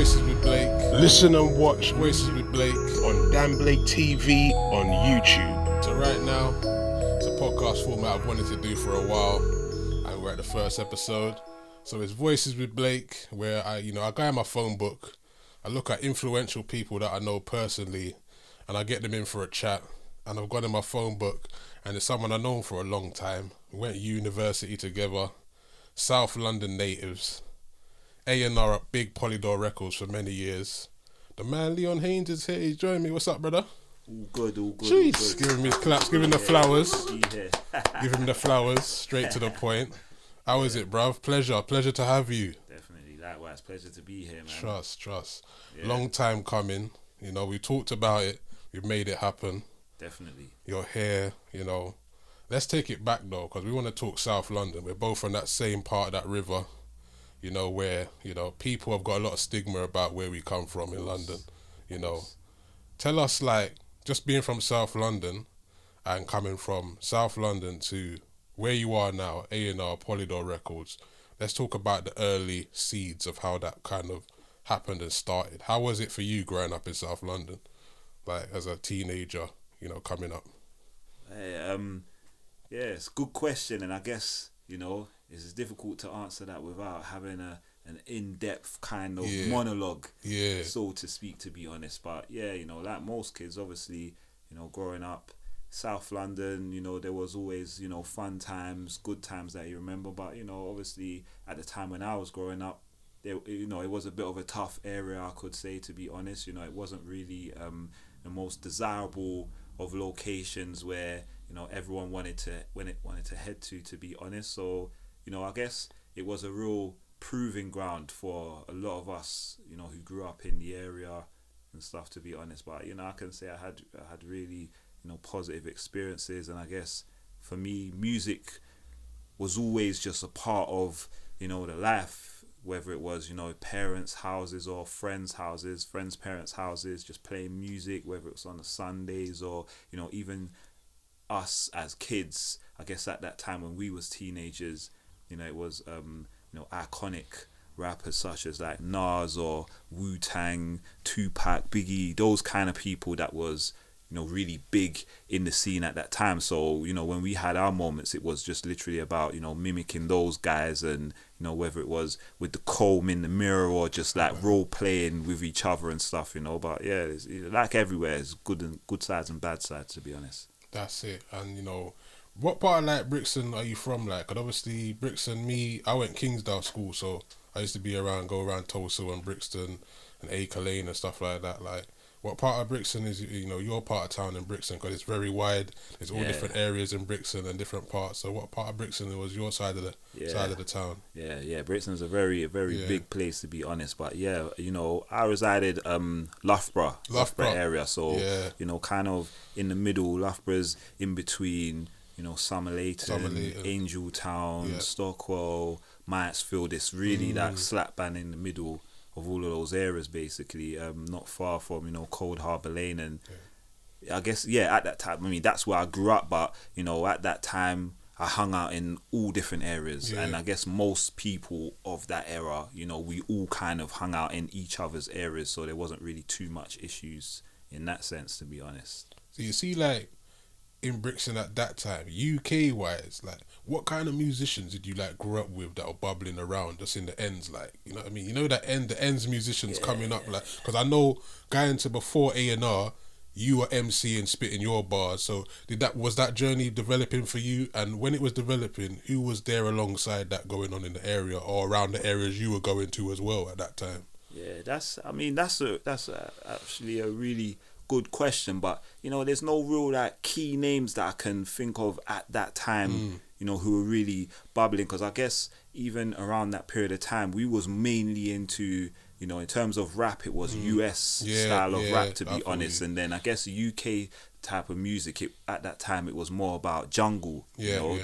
Voices with Blake. Listen and watch Voices with Blake. on Dan Blake TV on YouTube. So right now, it's a podcast format I've wanted to do for a while, and we're at the first episode. So it's Voices with Blake, where I go in my phone book, I look at influential people that I know personally, and I get them in for a chat. And I've gone in my phone book, and it's someone I've known for a long time. We went to university together, South London natives, A&R at Big Polydor Records for many years. The man Leon Haynes is here. He's joining me. What's up, brother? All good. Jeez, give him his claps, give him the flowers. Yeah. Give him the flowers, straight to the point. How is it, bruv? Pleasure to have you. Definitely, likewise. Pleasure to be here, man. Trust. Yeah. Long time coming. We talked about it. We've made it happen. Definitely. You're here, Let's take it back, though, because we want to talk South London. We're both from that same part of that river, where, people have got a lot of stigma about where we come from in London, Tell us, just being from South London and coming from South London to where you are now, A&R, Polydor Records. Let's talk about the early seeds of how that kind of happened and started. How was it for you growing up in South London, as a teenager, coming up? Hey, it's a good question, and I guess, it's difficult to answer that without having an in-depth kind of monologue, so to speak, to be honest. But like most kids, obviously, growing up South London, there was always, fun times, good times that you remember. But, obviously at the time when I was growing up, it was a bit of a tough area, I could say, to be honest. It wasn't really the most desirable of locations where, everyone wanted to head to be honest. So, I guess it was a real proving ground for a lot of us, who grew up in the area and stuff, to be honest. But, I can say I had really, positive experiences. And I guess for me, music was always just a part of, the life, whether it was, parents' houses or friends' parents' houses, just playing music, whether it was on the Sundays or, even us as kids. I guess at that time when we was teenagers, it was, iconic rappers such as like Nas or Wu-Tang, Tupac, Biggie, those kind of people that was, really big in the scene at that time. So, when we had our moments, it was just literally about, mimicking those guys and, whether it was with the comb in the mirror or just like role playing with each other and stuff, But yeah, it's, like everywhere, it's good sides and bad sides, to be honest. That's it. And, what part of Brixton are you from? Because obviously Brixton, I went Kingsdale School, so I used to go around Tulsa and Brixton and Acre Lane and stuff like that. What part of Brixton is, your part of town in Brixton? Because it's very wide. There's all different areas in Brixton and different parts. So what part of Brixton was your side of the town? Yeah. Brixton's a very big place, to be honest. But I resided Loughborough area. So kind of in the middle. Loughborough's in between. Somerleyton, Angeltown, Stockwell, Mansfield. It's really that slap bang in the middle of all of those areas, basically, not far from, Cold Harbour Lane. And I guess, at that time, that's where I grew up, but, at that time, I hung out in all different areas. And I guess most people of that era, we all kind of hung out in each other's areas, so there wasn't really too much issues in that sense, to be honest. So you see, in Brixton at that time, UK wise, what kind of musicians did you grow up with that were bubbling around just in the ends, you know what I mean? The ends musicians coming up, because I know going to before A&R, you were MC and spitting your bars. So was that journey developing for you? And when it was developing, who was there alongside that going on in the area or around the areas you were going to as well at that time? Yeah, that's actually a really good question, but there's no real key names that I can think of at that time, who were really bubbling, because I guess even around that period of time we was mainly into, in terms of rap, it was US style of rap, to be honest. And then I guess UK type of music, at that time it was more about jungle,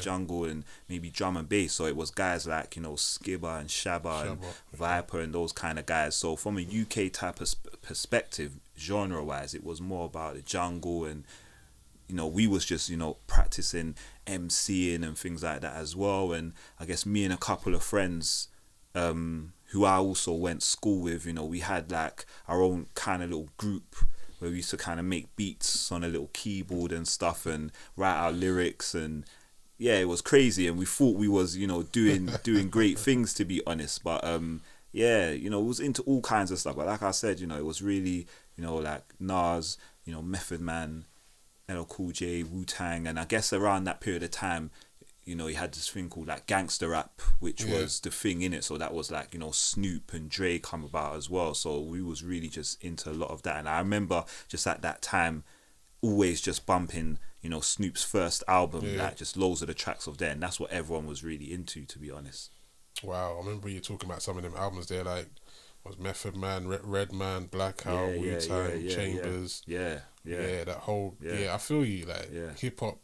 jungle and maybe drum and bass. So it was guys like, Skibber and Shabba and Viper and those kind of guys. So from a UK type of perspective, genre wise, it was more about the jungle, and we was just practicing MCing and things like that as well. And I guess me and a couple of friends, who I also went to school with, you know, we had like our own kind of little group where we used to kind of make beats on a little keyboard and stuff and write our lyrics, and yeah, it was crazy, and we thought we was, you know, doing great things, to be honest. But yeah, you know, it was into all kinds of stuff. But like I said, you know, it was really, you know, like Nas, you know, Method Man, LL Cool J, Wu-Tang, and I guess around that period of time, you know, you had this thing called like gangster rap, which was the thing in it. So that was like, you know, Snoop and Dre come about as well. So we was really just into a lot of that. And I remember just at that time, always just bumping, you know, Snoop's first album, like just loads of the tracks of there. And that's what everyone was really into, to be honest. Wow, I remember you talking about some of them albums there, like was Method Man, Redman, Blackout, Wu-Tang, Chambers. Yeah, that whole, I feel you, like hip hop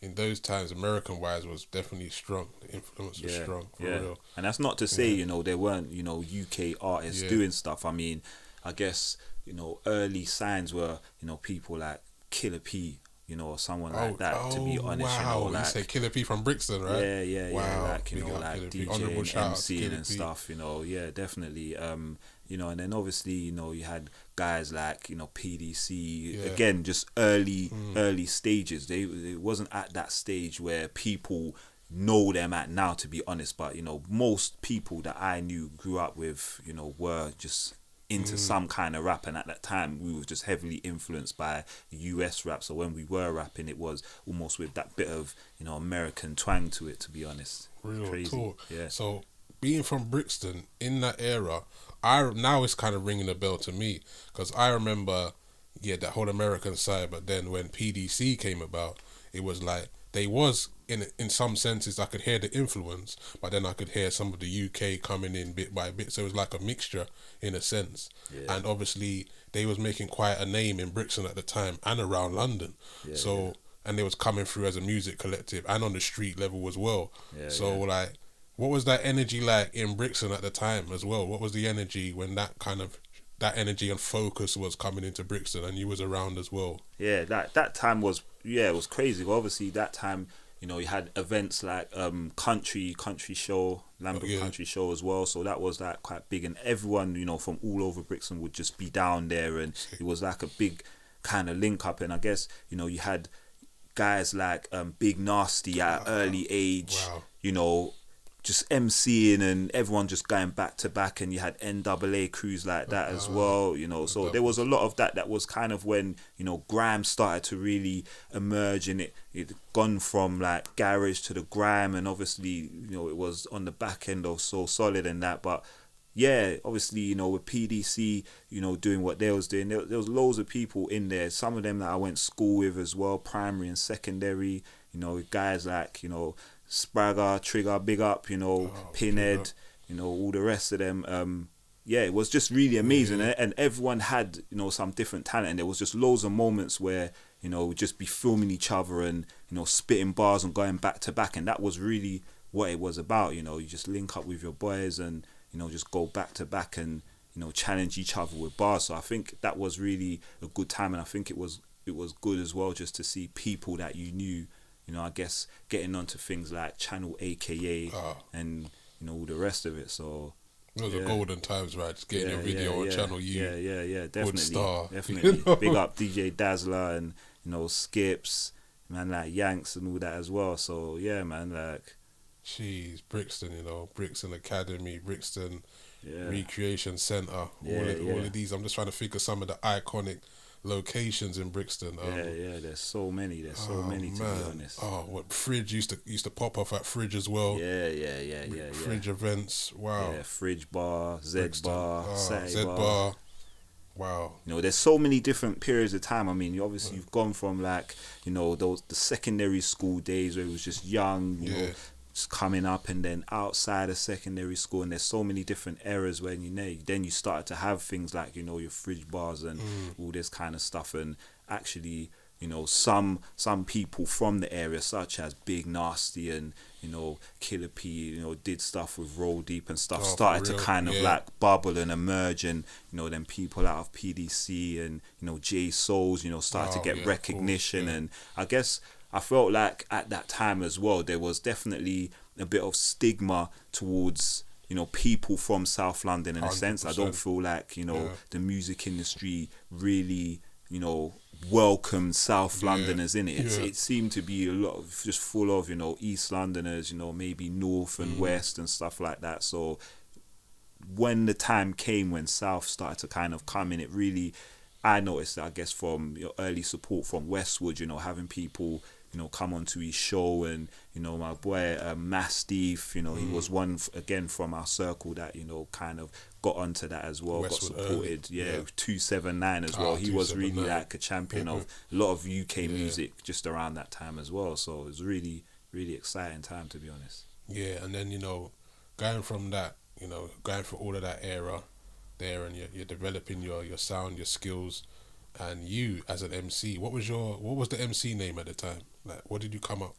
in those times, American wise, was definitely strong. The influence was strong, for real. And that's not to say, you know, there weren't, you know, UK artists doing stuff. I mean, I guess, you know, early signs were, you know, people like Killer P, you know, or someone like that, to be honest. Wow. You know, like, you say Killer P from Brixton, right? Yeah, like, you know, like DJ and MCing and stuff, you know, definitely. You know, and then obviously, you know, you had guys like, you know, PDC, again, just early stages. It wasn't at that stage where people know them at now, to be honest, but, you know, most people that I knew grew up with, you know, were just into some kind of rap, and at that time we were just heavily influenced by US rap. So when we were rapping, it was almost with that bit of, you know, American twang to it, to be honest. Real crazy. Talk. Yeah. So being from Brixton in that era, now it's kind of ringing a bell to me, because I remember that whole American side, but then when PDC came about, it was like they was in some senses I could hear the influence, but then I could hear some of the UK coming in bit by bit. So it was like a mixture in a sense. And obviously they was making quite a name in Brixton at the time and around London. And they was coming through as a music collective and on the street level as well. Like, what was that energy like in Brixton at the time as well? What was the energy when that energy and focus was coming into Brixton and you was around as well? Yeah, that time was, it was crazy. Well, obviously that time, you know, you had events like country show, Lambert Country Show as well. So that was like quite big, and everyone, you know, from all over Brixton would just be down there, and it was like a big kind of link up. And I guess, you know, you had guys like Big Nasty at an early age, you know, just MCing and everyone just going back to back, and you had NAA crews like that as well, you know. So there was a lot of that was kind of when, you know, grime started to really emerge, and it gone from like garage to the grime, and obviously, you know, it was on the back end of So Solid and that. But yeah, obviously, you know, with PDC, you know, doing what they was doing, there was loads of people in there, some of them that I went to school with as well, primary and secondary, you know, guys like, you know, Spragger, Trigger, big up, you know, Pinhead, you know, all the rest of them. It was just really amazing, and everyone had, you know, some different talent, and there was just loads of moments where, you know, we'd just be filming each other and, you know, spitting bars and going back to back, and that was really what it was about. You know, you just link up with your boys and, you know, just go back to back and, you know, challenge each other with bars. So I think that was really a good time, and I think it was good as well just to see people that you knew, you know, I guess getting onto things like Channel AKA and, you know, all the rest of it. So those are golden times, right? Just getting your video on Channel U. Definitely. Good star. Definitely. You know? Big up DJ Dazzler and, you know, Skips, man, like Yanks and all that as well. So yeah, man, like, jeez, Brixton, you know, Brixton Academy, Brixton Recreation Centre, all of these. I'm just trying to think of some of the iconic locations in Brixton. There's so many. To be honest. What Fridge used to pop off at Fridge as well. Fridge events. Wow. Yeah, Fridge Bar, Z Bar, Z Bar. Wow. You know, there's so many different periods of time. I mean, you've gone from like, you know, the secondary school days where it was just young, you know, just coming up, and then outside of secondary school, and there's so many different eras when, you know, then you started to have things like, you know, your Fridge Bars and all this kind of stuff. And actually, you know, some people from the area, such as Big Nasty and, you know, Killer P, you know, did stuff with Roll Deep and stuff, started to kind of like bubble and emerge, and, you know, then people out of PDC and, you know, J Souls, you know, started to get recognition. And I guess I felt like at that time as well, there was definitely a bit of stigma towards, you know, people from South London in a 100%. sense. I don't feel like, you know, the music industry really, you know, welcomed South Londoners in it. It seemed to be a lot of just full of, you know, East Londoners, you know, maybe North and West and stuff like that. So when the time came when South started to kind of come in, it really, I noticed that, I guess, from your early support from Westwood, you know, having people, you know, come onto his show, and, you know, my boy Mastiff, you know, he was one again from our circle that, you know, kind of got onto that as well, Westwood got supported, 279 as well. He was really like a champion of a lot of UK music just around that time as well. So it was really, really exciting time, to be honest. Yeah, and then, you know, going from that, you know, going through all of that era there, and you're developing your sound, your skills, and you as an MC, what was the MC name at the time? Like, what did you come up?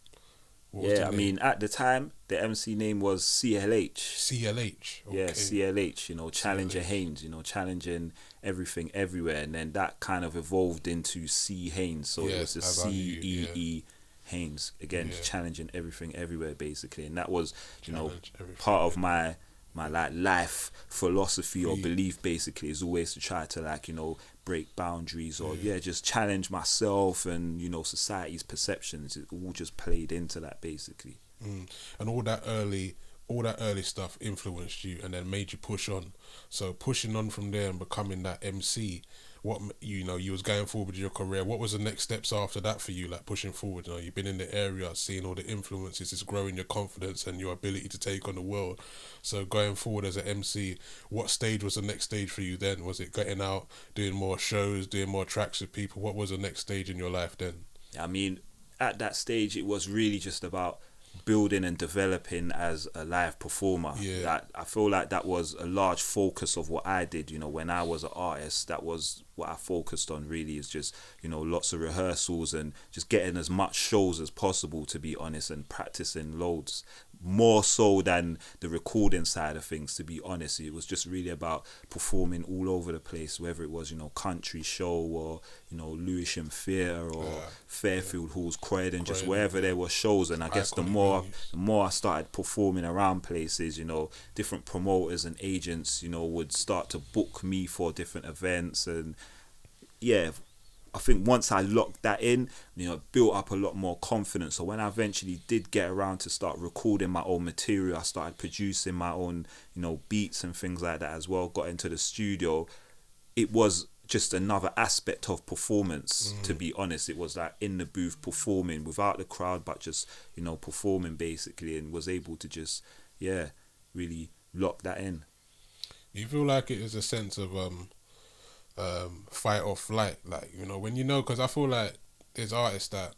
I mean, at the time, the MC name was CLH. CLH. Okay. Yeah, CLH, you know, Challenger Haynes, you know, challenging everything everywhere. And then that kind of evolved into C Haynes. So it was the CEE Haynes. Again, challenging everything everywhere, basically. And that was, you know, part of my like life philosophy or belief, basically, is always to try to, like, you know, break boundaries or just challenge myself and, you know, society's perceptions. It all just played into that, basically. And all that early stuff influenced you and then made you push on. So pushing on from there and becoming that MC, what, you know, you was going forward with your career, what was the next steps after that for you, like pushing forward? You know, you've been in the area, seeing all the influences, it's growing your confidence and your ability to take on the world. So going forward as an MC, what stage was the next stage for you then? Was it getting out, doing more shows, doing more tracks with people? What was the next stage in your life then? I mean, at that stage, it was really just about building and developing as a live performer. I feel like that was a large focus of what I did, you know, when I was an artist. That was what I focused on, really, is just, you know, lots of rehearsals and just getting as much shows as possible, to be honest, and practicing loads, more so than the recording side of things, to be honest. It was just really about performing all over the place, whether it was, you know, country show or, you know, Lewisham Theatre or Fairfield Halls, Croydon, just wherever there were shows. And I guess the more I started performing around places, you know, different promoters and agents, you know, would start to book me for different events. And I think once I locked that in, you know, built up a lot more confidence. So when I eventually did get around to start recording my own material, I started producing my own, you know, beats and things like that as well, got into the studio. It was just another aspect of performance, to be honest. It was like in the booth performing without the crowd, but just, you know, performing basically, and was able to just, really lock that in. You feel like it is a sense of fight or flight, like, you know, when you know, because I feel like there's artists that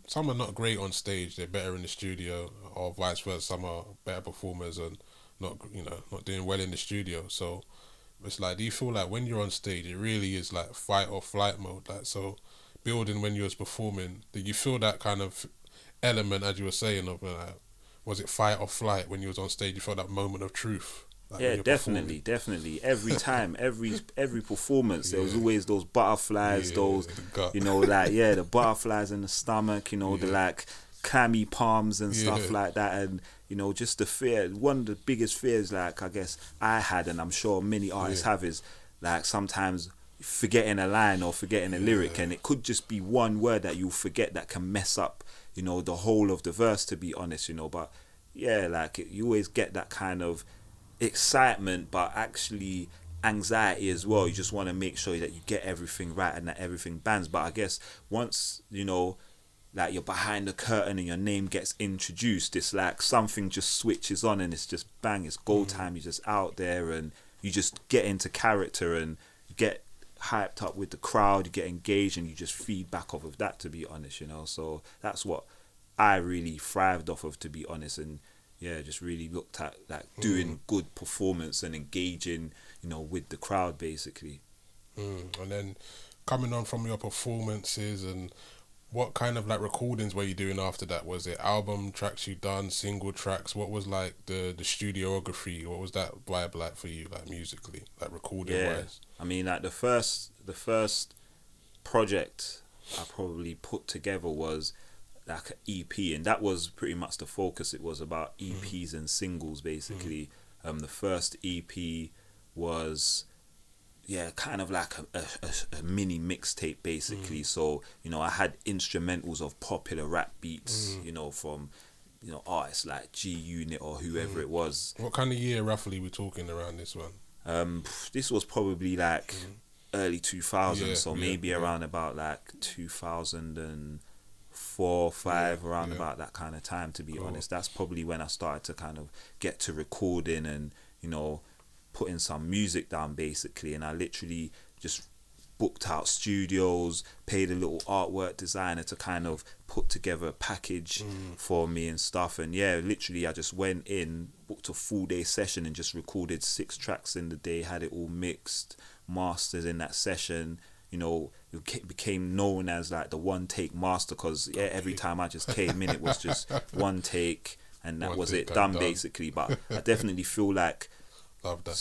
some are not great on stage, they're better in the studio, or vice versa. Some are better performers and not doing well in the studio. So it's like, do you feel like when you're on stage, it really is like fight or flight mode? Like, so building when you was performing, did you feel that kind of element, as you were saying, of like, was it fight or flight when you was on stage? You felt that moment of truth? Like, definitely. Every time, every performance, there was always those butterflies, those, you know, like, the butterflies in the stomach, you know, the like clammy palms and stuff like that. And, you know, just the fear. One of the biggest fears, like, I guess I had, and I'm sure many artists have, is like sometimes forgetting a line or forgetting a lyric, and it could just be one word that you'll forget that can mess up, you know, the whole of the verse, to be honest, you know. But like, you always get that kind of excitement, but actually anxiety as well. You just want to make sure that you get everything right and that everything bands. But I guess once, you know, like, you're behind the curtain and your name gets introduced, it's like something just switches on and it's just bang, it's go time. You're just out there and you just get into character and you get hyped up with the crowd, you get engaged, and you just feed back off of that, to be honest, you know. So that's what I really thrived off of, to be honest. And just really looked at like doing good performance and engaging, you know, with the crowd, basically. And then coming on from your performances, and what kind of like recordings were you doing after that? Was it album tracks you done, single tracks? What was like the studiography? What was that vibe like for you, like musically, like recording wise? I mean, like the first project I probably put together was like an EP, and that was pretty much the focus. It was about EPs and singles basically. The first EP was kind of like a mini mixtape basically. So I had instrumentals of popular rap beats, from artists like G Unit or whoever it was. What kind of year roughly we talking around this one? This was probably like early 2000s, so maybe around about like 2004, 5, around about that kind of time, to be honest. That's probably when I started to kind of get to recording and putting some music down basically. And I literally just booked out studios, paid a little artwork designer to kind of put together a package for me and stuff. And literally I just went in, booked a full day session and just recorded 6 tracks in the day, had it all mixed, mastered in that session. It became known as like the one take master, because every time I just came in, it was just one take and that was it, done basically. But I definitely feel like, love that,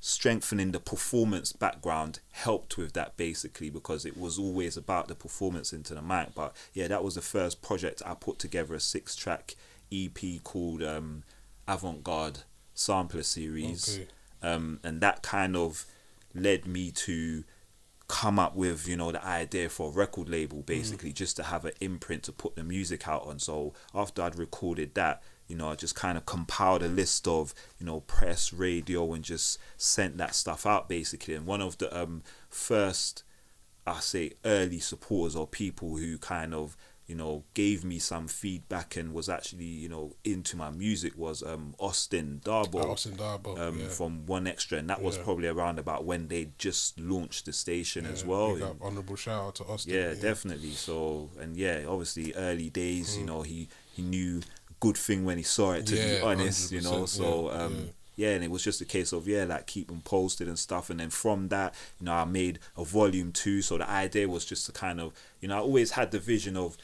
strengthening the performance background helped with that basically, because it was always about the performance into the mic. But that was the first project I put together, a 6-track EP called Avant-Garde Sampler Series. And that kind of led me to come up with the idea for a record label basically, just to have an imprint to put the music out on. So after I'd recorded that, I just kind of compiled a list of press, radio, and just sent that stuff out basically. And one of the first, I say, early supporters or people who kind of gave me some feedback and was actually into my music was Austin Darbo, from One Extra, and that was probably around about when they just launched the station as well. Big up, honourable shout out to Austin. Definitely. So, and obviously early days, he knew good thing when he saw it, to be honest, so and it was just a case of like keep them posted and stuff. And then from that, I made a volume 2. So the idea was just to kind of, I always had the vision of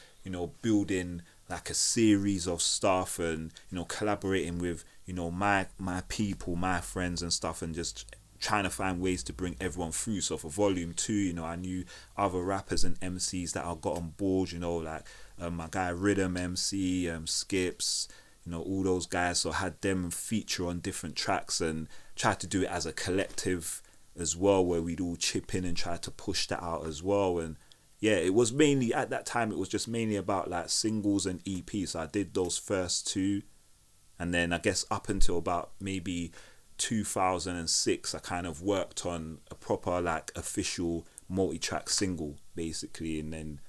building like a series of stuff and collaborating with my people, my friends and stuff, and just trying to find ways to bring everyone through. So for volume 2, I knew other rappers and MCs that I got on board, like my guy Rhythm MC, Skips, all those guys. So I had them feature on different tracks and tried to do it as a collective as well, where we'd all chip in and try to push that out as well. And it was mainly, at that time, it was just mainly about like singles and EPs. So I did those first 2, and then I guess up until about maybe 2006, I kind of worked on a proper like official multi-track single basically, and then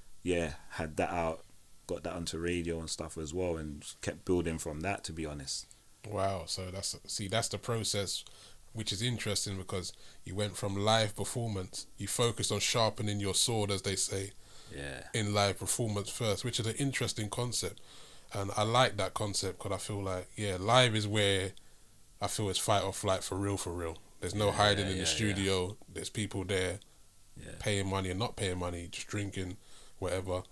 had that out, got that onto radio and stuff as well, and kept building from that, to be honest. Wow, so that's the process, which is interesting, because you went from live performance, you focused on sharpening your sword, as they say, in live performance first, which is an interesting concept. And I like that concept, because I feel like live is where I feel it's fight or flight for real. There's no hiding in the studio. There's people there paying money and not paying money, just drinking, whatever.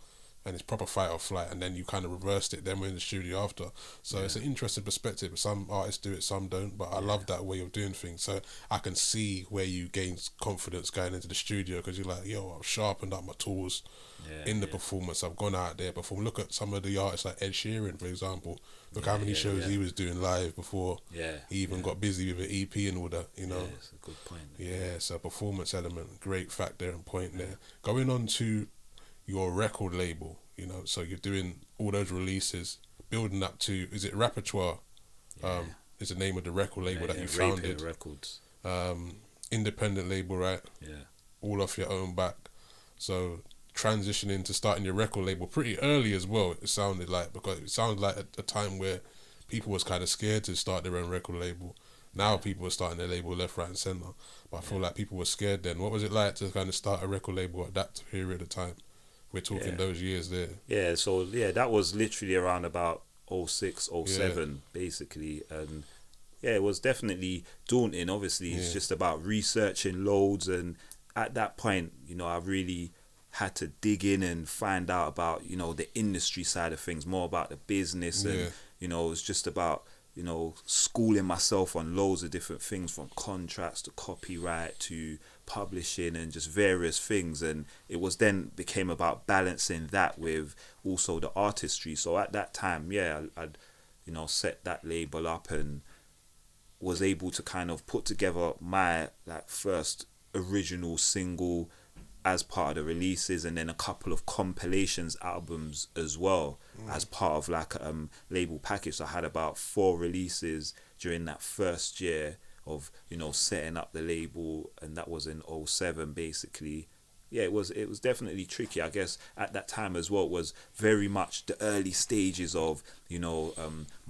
And it's proper fight or flight, and then you kind of reversed it, then we're in the studio after. So it's an interesting perspective. Some artists do it, some don't, but I love that way of doing things. So I can see where you gain confidence going into the studio, because you're like, I've sharpened up my tools in the performance. I've gone out there before. Look at some of the artists like Ed Sheeran, for example. Look how many shows he was doing live before he even got busy with an EP and all that, That's a good point. So performance element, great factor and point there. Going on to your record label, so you're doing all those releases, building up to, is it Repertoire? Is the name of the record label that you founded. Records. Independent label, right? All off your own back. So transitioning to starting your record label pretty early as well, it sounded like, because it sounded like a time where people was kind of scared to start their own record label. Now people are starting their label left, right and centre, but I feel like people were scared then. What was it like to kind of start a record label at that period of time? We're talking those years there. So that was literally around about 06, 07 basically. And it was definitely daunting. Obviously, it's just about researching loads, and at that point, I really had to dig in and find out about, the industry side of things, more about the business, and it was just about, you know, schooling myself on loads of different things, from contracts to copyright to publishing and just various things. And it was then became about balancing that with also the artistry. So at that time, I'd you know, set that label up and was able to kind of put together my like first original single as part of the releases, and then a couple of compilations albums as well as part of like a label package. So I had about 4 releases during that first year of, you know, setting up the label, and that was in 2007 basically. Yeah, it was definitely tricky. I guess at that time as well, it was very much the early stages of, you know,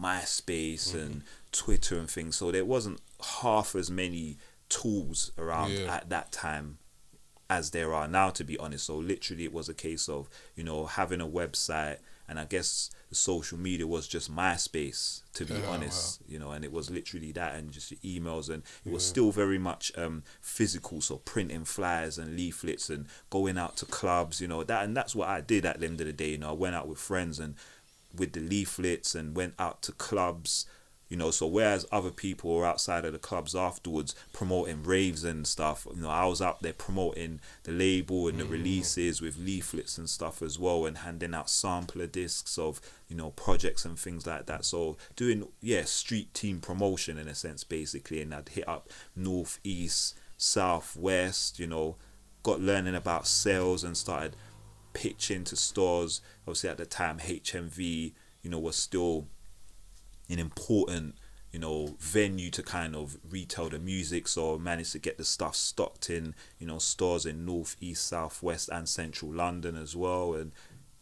MySpace and Twitter and things. So there wasn't half as many tools around at that time as there are now, to be honest. So literally it was a case of, you know, having a website, and I guess the social media was just MySpace, to be honest, you know, and it was literally that, and just your emails, and it was still very much physical, so printing flyers and leaflets and going out to clubs, you know, that, and that's what I did at the end of the day. You know, I went out with friends and with the leaflets and went out to clubs. You know, so whereas other people were outside of the clubs afterwards promoting raves and stuff, you know, I was out there promoting the label and the releases with leaflets and stuff as well, and handing out sampler discs of, you know, projects and things like that. So doing, street team promotion in a sense, basically. And I'd hit up North, East, South, West, you know, got learning about sales and started pitching to stores. Obviously at the time, HMV, you know, was still an important, you know, venue to kind of retail the music. So I managed to get the stuff stocked in, you know, stores in North, East, South, West and Central London as well. And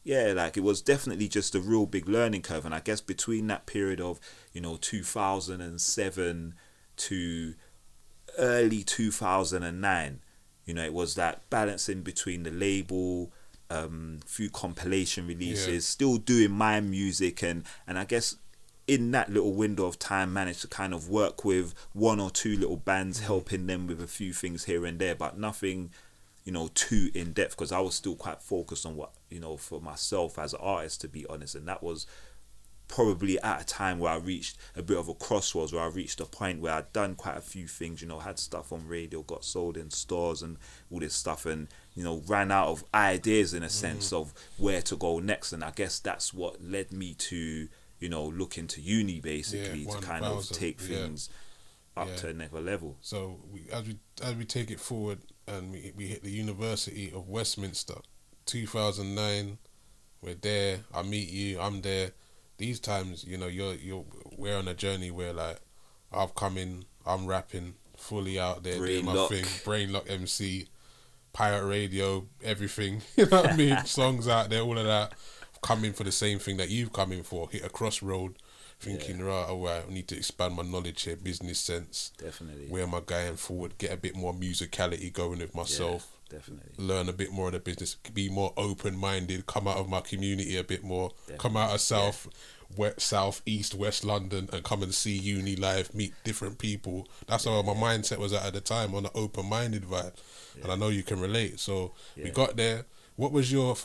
like it was definitely just a real big learning curve. And I guess between that period of, you know, 2007 to early 2009, you know, it was that balancing between the label, few compilation releases, still doing my music, and I guess in that little window of time managed to kind of work with 1 or 2 little bands, helping them with a few things here and there, but nothing, you know, too in depth, because I was still quite focused on what, you know, for myself as an artist, to be honest. And that was probably at a time where I reached a bit of a crossroads, where I reached a point where I'd done quite a few things, you know, had stuff on radio, got sold in stores and all this stuff, and, you know, ran out of ideas in a sense of where to go next. And I guess that's what led me to, you know, look into uni basically, to kind of take things up to another level. So as we take it forward, and we hit the University of Westminster, 2009, we're there. I meet you. I'm there. These times, you know, we're on a journey where, like, I've come in, I'm rapping, fully out there, doing my thing, Brain Lock MC, pirate radio, everything. You know what I mean? Songs out there, all of that. Coming for the same thing that you've come in for, hit a crossroad, thinking, right, I need to expand my knowledge here, business sense. Definitely. Where am I going forward? Get a bit more musicality going with myself. Definitely. Learn a bit more of the business, be more open-minded, come out of my community a bit more, come out of South, East, West London, and come and see uni live, meet different people. That's how my mindset was at the time, on an open-minded vibe. And I know you can relate. So we got there. What was your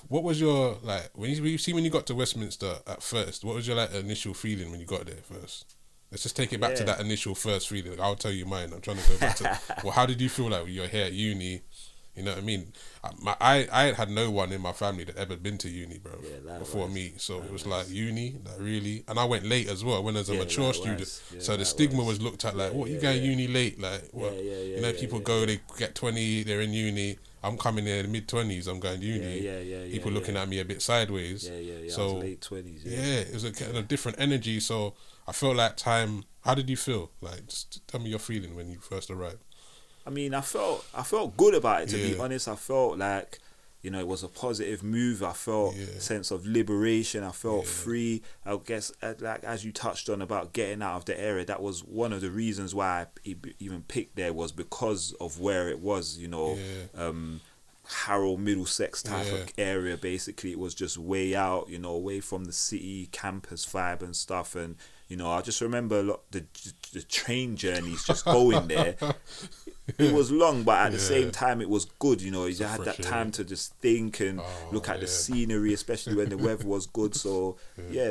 like when you got to Westminster at first? What was your like initial feeling when you got there first? Let's just take it back to that initial first feeling. I'll tell you mine. I'm trying to go back to. Well, how did you feel like when you're here at uni? You know what I mean? I had no one in my family that ever been to uni, bro, before me. So it was like uni, like really. And I went late as well. I went as a mature student. So the stigma was looked at like, what, you going uni late? Like, what? You know, people go, they get 20, they're in uni. I'm coming in the mid-20s, I'm going to uni. People looking at me a bit sideways. So, I was late 20s. It was a kind of different energy. So I felt like time. How did you feel? Like, just tell me your feeling when you first arrived. I mean, I felt good about it, to be honest. I felt like, you know, it was a positive move. I felt a sense of liberation. I felt free. I guess, like, as you touched on about getting out of the area, that was one of the reasons why I even picked there, was because of where it was, you know, Harrow, Middlesex type of area. Basically, it was just way out, you know, away from the city, campus vibe and stuff. And, you know, I just remember a lot the train journeys just going there. It was long, but at the same time, it was good. You know, you had that time to just think and look at the scenery, especially when the weather was good. So,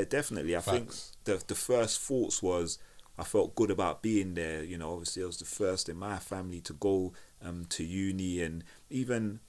definitely. I think the first thoughts was, I felt good about being there. You know, obviously I was the first in my family to go to uni, and even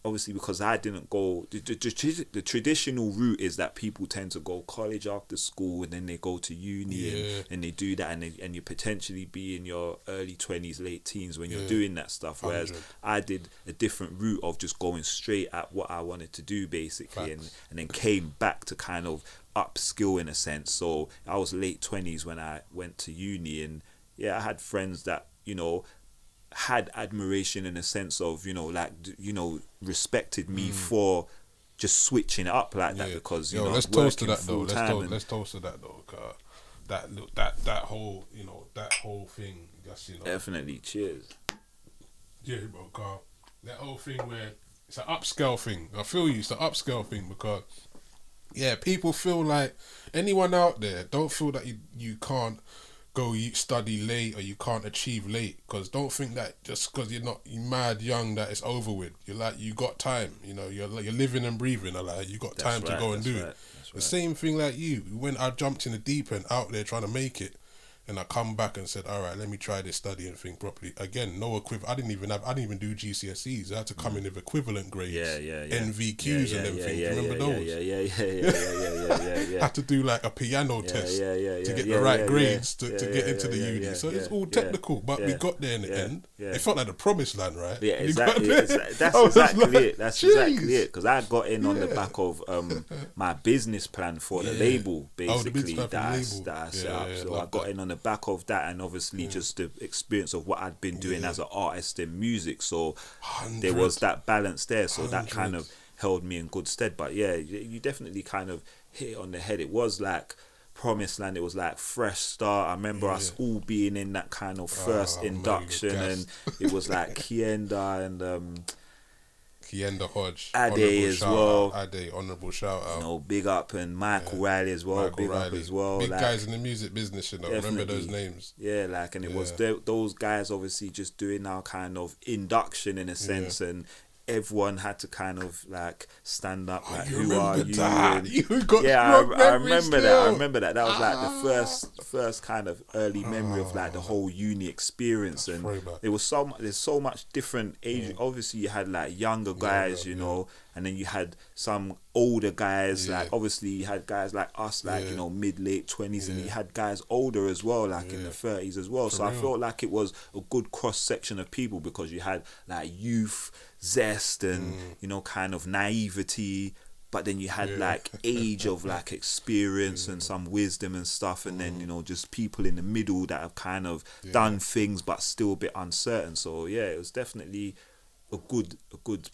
obviously because I didn't go, the traditional route is that people tend to go college after school and then they go to uni and they do that, and you potentially be in your early 20s, late teens when you're doing that stuff. Whereas 100. I did a different route of just going straight at what I wanted to do basically, and then came back to kind of upskill in a sense. So I was late 20s when I went to uni, and I had friends that, you know, had admiration in a sense of, you know, like, you know, respected me for just switching it up like that, because, you know, let's toast to that though. Let's toast to that though. That whole, you know, that whole thing, just, you know, definitely. Cheers. Yeah, bro, Carl. That whole thing where it's an upscale thing. I feel you. It's an upscale thing because, people feel like, anyone out there, don't feel that you can't go study late or you can't achieve late, because don't think that just because you're mad young that it's over with. You're like, you got time, you know, you're living and breathing, like you got time to go and do it. The same thing like you, when I jumped in the deep end out there trying to make it, and I come back and said, all right, let me try this studying thing properly. Again, no equivalent. I didn't even do GCSEs. I had to come in with equivalent grades, NVQs and everything. Do you remember those? Yeah. Had to do like a piano test to get the right grades to get into the uni. So it's all technical, but we got there in the end. It felt like the promised land, right? Yeah, exactly. That's exactly it. That's exactly it. Because I got in on the back of my business plan for the label, basically, that I set up. So I got in on the back of that, and obviously just the experience of what I'd been doing as an artist in music. So there was that balance there. So that kind of held me in good stead. But you definitely kind of hit it on the head. It was like promised land. It was like fresh start. I remember us all being in that kind of first induction, and it was like Kienda and Kienda Hodge, Ade as well. Ade, honourable shout out. You know, big up, and Michael Riley as well. Big up as well. Big guys in the music business, you know. Remember those names? Yeah, like, and it was those guys obviously just doing our kind of induction in a sense, and everyone had to kind of like stand up, like, who are you? And, I remember that. I remember that. That was like the first kind of early memory of like the whole uni experience, and there's so much different age. Obviously, you had like younger guys, you know, and then you had some older guys. Like obviously, you had guys like us, like you know, mid-late 20s, and you had guys older as well, like in the 30s as well. So I felt like it was a good cross section of people, because you had like youth, zest, and you know, kind of naivety, but then you had like age of like experience and some wisdom and stuff, and then, you know, just people in the middle that have kind of done things but still a bit uncertain. So it was definitely a good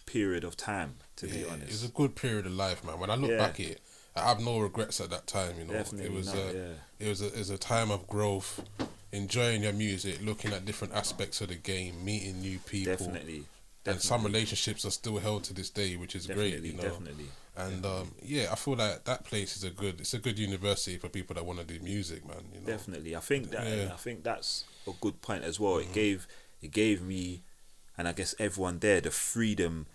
period of time, to be honest. It was a good period of life, man. When I look back at it, I have no regrets at that time, you know. Definitely it was a time of growth, enjoying your music, looking at different aspects of the game, meeting new people. Definitely. And some relationships are still held to this day, which is great, you know. Definitely. And I feel like that place is a good university for people that want to do music, man. You know? Definitely. I think that's a good point as well. It gave me, and I guess everyone there, the freedom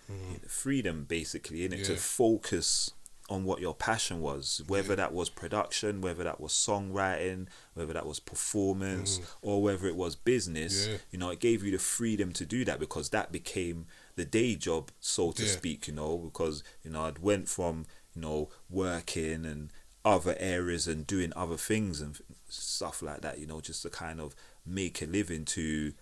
basically, to focus on what your passion was, whether that was production, whether that was songwriting, whether that was performance, or whether it was business. You know, it gave you the freedom to do that, because that became the day job, so to speak, you know, because, you know, I'd went from, you know, working and other areas and doing other things and stuff like that, you know, just to kind of make a living, to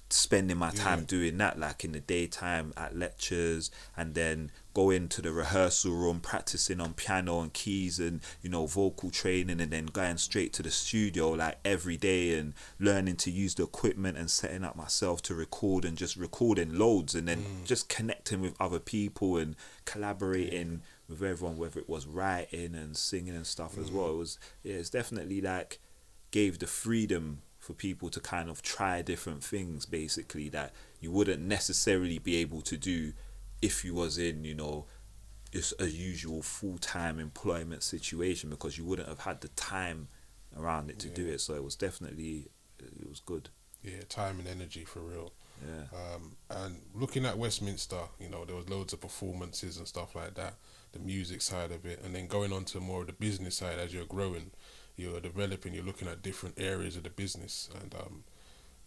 spending my time doing that, like in the daytime at lectures, and then going to the rehearsal room, practicing on piano and keys and, you know, vocal training, and then going straight to the studio like every day and learning to use the equipment and setting up myself to record, and just recording loads, and then just connecting with other people and collaborating with everyone, whether it was writing and singing and stuff as well. It's definitely like gave the freedom for people to kind of try different things, basically, that you wouldn't necessarily be able to do if you was in, you know, just a usual full-time employment situation, because you wouldn't have had the time around it to do it. So it was good. Yeah, time and energy, for real. And looking at Westminster, you know, there was loads of performances and stuff like that, the music side of it, and then going on to more of the business side as you're growing. you're developing, you're looking at different areas of the business, and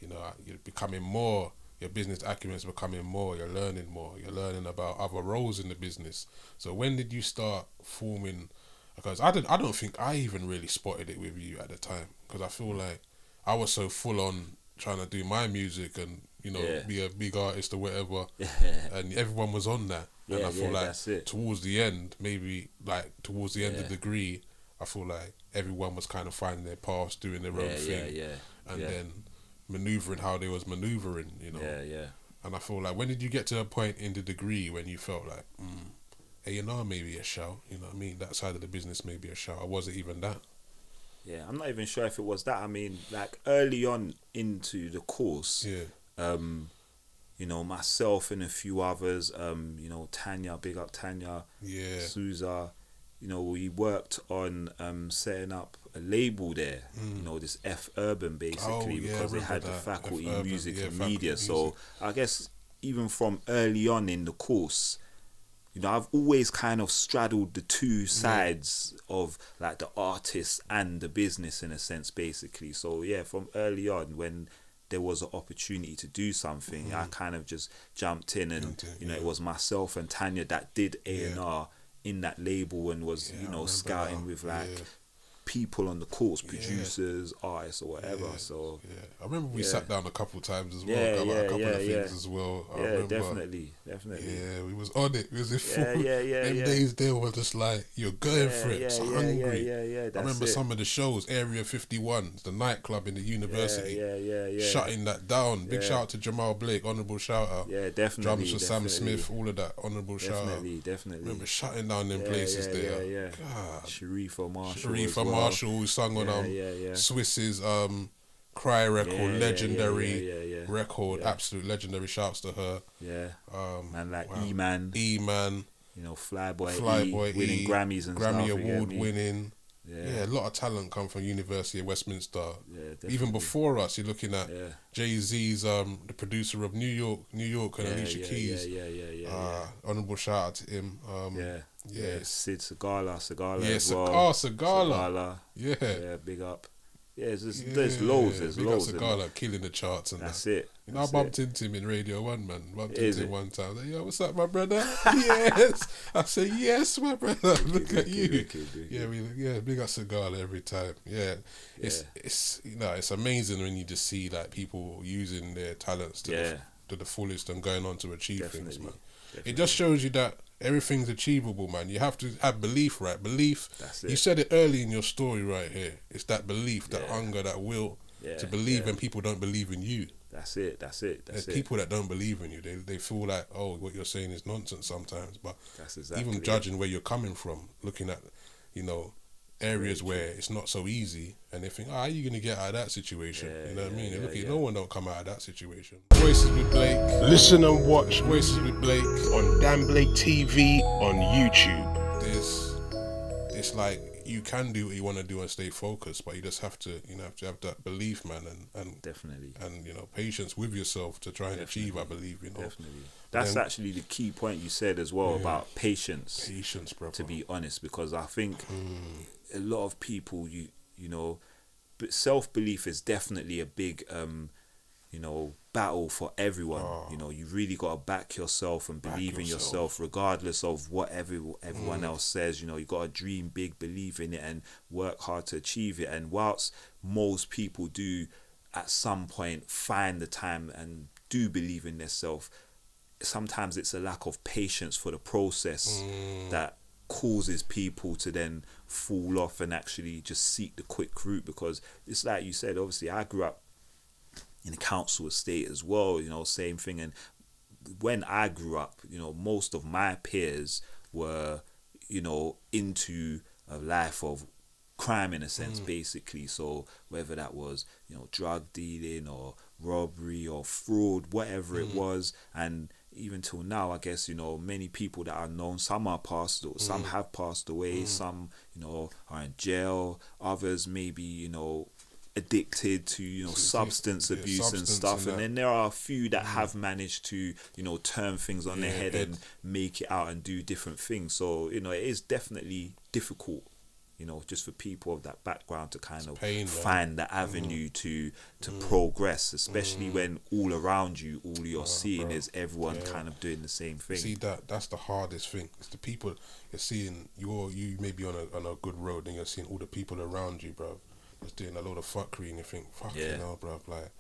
you're becoming more. Your business acumen is becoming more. You're learning more. You're learning about other roles in the business. So when did you start forming? Because I don't think I even really spotted it with you at the time. Because I feel like I was so full on trying to do my music and be a big artist or whatever, and everyone was on that. And I feel like towards the end, maybe like towards the end of the degree, I feel like everyone was kind of finding their paths, doing their own thing, and then maneuvering how they was maneuvering, And I feel like, when did you get to a point in the degree when you felt like, A&R maybe a shout, you know what I mean? That side of the business maybe a shout, or was it even that? Yeah, I'm not even sure if it was that. I mean, like early on into the course, myself and a few others, Tanya, big up Tanya, Souza, we worked on setting up a label there, this F Urban basically, because they had the faculty in music and media. So I guess even from early on in the course, I've always kind of straddled the two sides of like the artist and the business in a sense, basically. So yeah, from early on, when there was an opportunity to do something, I kind of just jumped in, and it was myself and Tanya that did A&R in that label, and was scouting with like people on the course, producers, artists, or whatever. So I remember we sat down a couple of times as well, a couple of things as well. I remember, definitely. Yeah, we was on it. We was in full. Them days they were just like, you're going for it. It's hungry. I remember some of the shows, Area 51, the nightclub in the university, shutting that down. Big shout out to Jamal Blake, honourable shout out. Yeah, definitely. Drums for Sam Smith, all of that, honourable shout out. Definitely. Remember shutting down them places there. God. Sharifa Marshall, who sung on Swiss's Cry record, legendary record, absolute legendary. Shouts to her. Man like E-Man, Flyboy E, winning Grammys and Grammy stuff, Award winning. A lot of talent come from University of Westminster. Even before us, you're looking at Jay-Z's the producer of New York and Alicia Keys. Honourable shout out to him. Sid Segala as well. Segala. Yeah, big up. Yeah, there's loads. There's loads. Segala killing the charts, and that's it. I bumped into him in Radio 1, man. Bumped into him one time. Like, yo, what's up, my brother? Yes. I said, yes, my brother. Look at you. Big up Segala every time. Yeah. It's it's amazing when you just see like people using their talents to the fullest and going on to achieve things, man. It just shows you that everything's achievable, man. You have to have belief, right? Belief. That's it. You said it early in your story right here. It's that belief, that hunger, that will to believe when people don't believe in you. That's it. There's people that don't believe in you. They feel like, oh, what you're saying is nonsense sometimes. But even judging where you're coming from, looking at, areas where it's not so easy, and they think, how are you going to get out of that situation? You know what I mean? Look at no one don't come out of that situation. Voices with Blake. Listen and watch Voices with Blake on Dan Blake TV on YouTube. It's like you can do what you want to do and stay focused, but you just have to, have that belief, man, and definitely, and patience with yourself to try and achieve. I believe, definitely. That's actually the key point you said as well about patience. Patience, bro. To be honest, because I think a lot of people, but self-belief is definitely a big, battle for everyone. You really got to back yourself and believe in yourself, regardless of what everyone else says. You got to dream big, believe in it, and work hard to achieve it. And whilst most people do, at some point, find the time and do believe in themselves, sometimes it's a lack of patience for the process that causes people to then fall off and actually just seek the quick route. Because it's like you said, obviously I grew up in a council estate as well, same thing. And when I grew up, most of my peers were, into a life of crime in a sense, basically. So whether that was, drug dealing or robbery or fraud, whatever it was. And even till now, I guess, many people that are known, some are passed, some have passed away, some, are in jail, others maybe, addicted to substance abuse and stuff, and then there are a few that have managed to turn things on their head and make it out and do different things. So it is definitely difficult you know, just for people of that background to kind of pain, find the avenue to progress, especially when all around you, all you're seeing is everyone kind of doing the same thing. See, that's the hardest thing. It's the people you're seeing. You may be on a good road, and you're seeing all the people around you, bro, that's doing a load of fuckery, and you think, fucking hell, bro, like,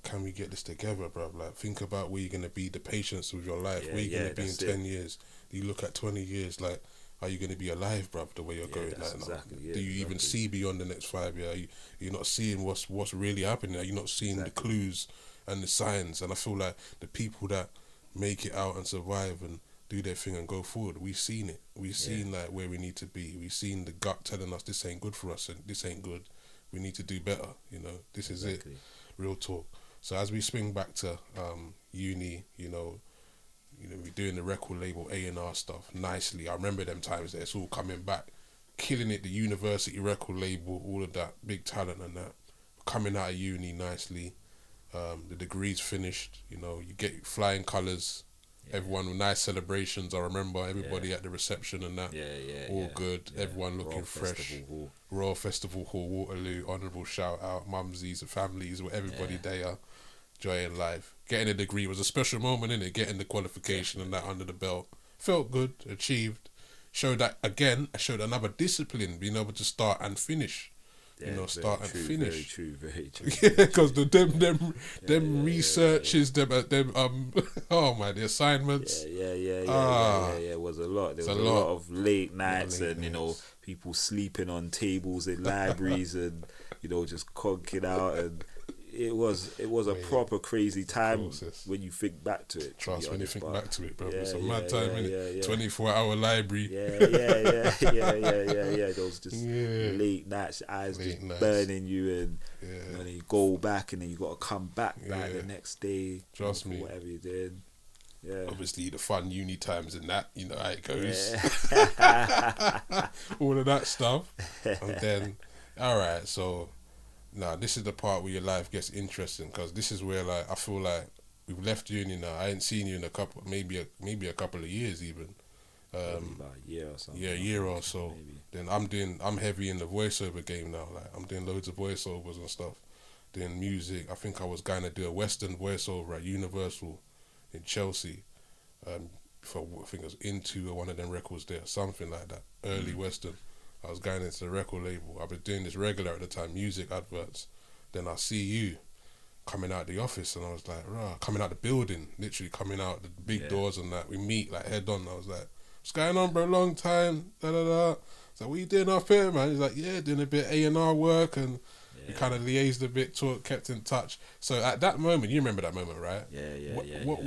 can we get this together, bro? Like, think about where you're gonna be, the patience with your life. Where you're gonna be in 10 years. Do you look at 20 years, like, are you gonna be alive, bruv? The way you're going, like, do you even see beyond the next 5 years? You're not seeing what's really happening. Are you not seeing the clues and the signs? And I feel like the people that make it out and survive and do their thing and go forward, we've seen it. We've seen like where we need to be. We've seen the gut telling us this ain't good for us and this ain't good. We need to do better. You know, this is it. Real talk. So as we swing back to uni, you know, we're doing the record label A&R stuff nicely. I remember them times that it's all coming back, killing it. The university record label, all of that, big talent and that, coming out of uni nicely. The degree's finished. You know, you get flying colours. Everyone with nice celebrations. I remember everybody at the reception and that. All good. Everyone looking fresh. Royal Festival Hall, Waterloo. Honourable shout out, mumsies and families, with everybody there. Enjoying life. Getting a degree was a special moment, innit? Getting the qualification and that under the belt. Felt good, achieved. Showed that, again, I showed another discipline, being able to start and finish. You know, start and finish. Very true. Yeah, because them researches, the assignments. It was a lot. There was a lot of late nights and, you know, people sleeping on tables in libraries and, you know, just conking out, and it was a proper crazy time when you think back to it. Trust when you think back to it, bro. It's a mad time, innit? 24-hour library. Those just late nights, eyes just burning you, and you know, then you go back and then you got to come back like the next day. Trust me. Whatever you did. Yeah. Obviously the fun uni times and that, you know how it goes. All of that stuff. And then, alright, so now this is the part where your life gets interesting, because this is where, like, I feel like we've left uni now. I ain't seen you in maybe a couple of years even. About a year or something. Yeah, a year or so. Maybe. Then I'm heavy in the voiceover game now. Like, I'm doing loads of voiceovers and stuff. Doing music. I think I was going to do a Western voiceover at Universal in Chelsea. I think it was Into or one of them records there, something like that. Early Western. I was going into the record label. I was doing this regular at the time, music adverts. Then I see you coming out the office, and I was like, rah, coming out the building, literally coming out the big doors and that. We meet like head on. I was like, what's going on, bro? Long time. So what you doing up here, man? He's like, yeah, doing a bit A&R work, and we kind of liaised a bit, kept in touch. So at that moment, you remember that moment, right? What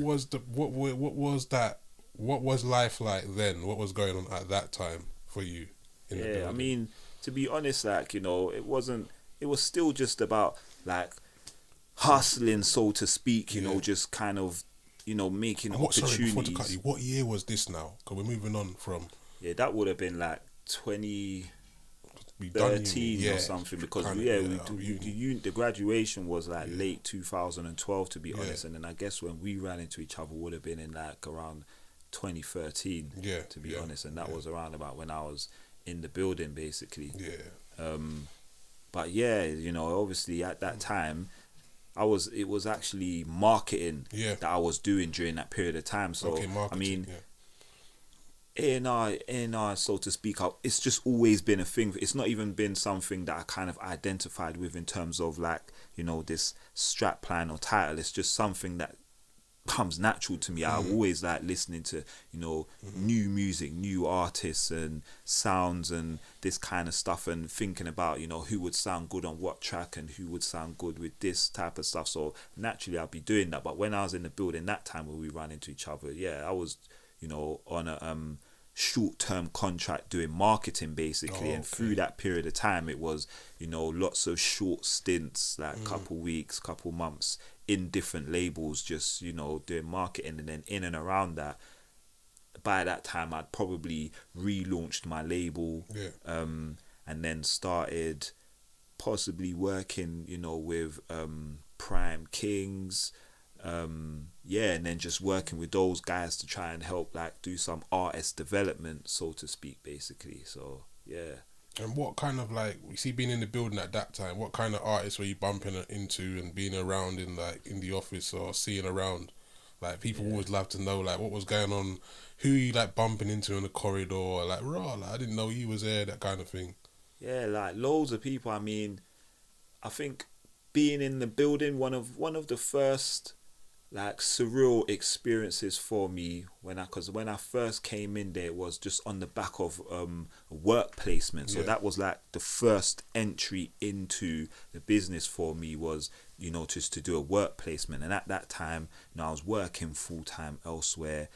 was life like then? What was going on at that time for you? I mean, to be honest, like, you know, it was still just about, like, hustling, so to speak, you know, just kind of, you know, making opportunities. Sorry, before to cut you, what year was this now? Because we're moving on from... Yeah, that would have been like 2013 or something, because the graduation was like late 2012, to be honest, and then I guess when we ran into each other would have been in like around 2013, to be honest, and that was around about when I was in the building, basically. But yeah, you know, obviously at that time it was actually marketing that I was doing during that period of time. So I mean, A&R, so to speak, it's just always been a thing. It's not even been something that I kind of identified with in terms of, like, you know, this strap plan or title. It's just something that comes natural to me. I always like listening to, you know, new music, new artists and sounds and this kind of stuff, and thinking about, you know, who would sound good on what track and who would sound good with this type of stuff. So naturally I'll be doing that. But when I was in the building that time when we ran into each other, I was, you know, on a short-term contract doing marketing, basically. And through that period of time, it was, you know, lots of short stints, like couple weeks, couple months in different labels, just, you know, doing marketing. And then in and around that, by that time I'd probably relaunched my label, and then started possibly working, you know, with Prime Kings, and then just working with those guys to try and help, like, do some artist development, so to speak, basically. So And what kind of, like, you see, being in the building at that time, what kind of artists were you bumping into and being around in, like, in the office or seeing around? Like, people always love to know, like, what was going on, who you, like, bumping into in the corridor, like, raw, like, I didn't know you was there, that kind of thing. Yeah, like, loads of people. I mean, I think being in the building, one of the first, like, surreal experiences for me because when I first came in there, it was just on the back of work placement. So that was like the first entry into the business for me, was, you know, just to do a work placement. And at that time, you know, I was working full time elsewhere.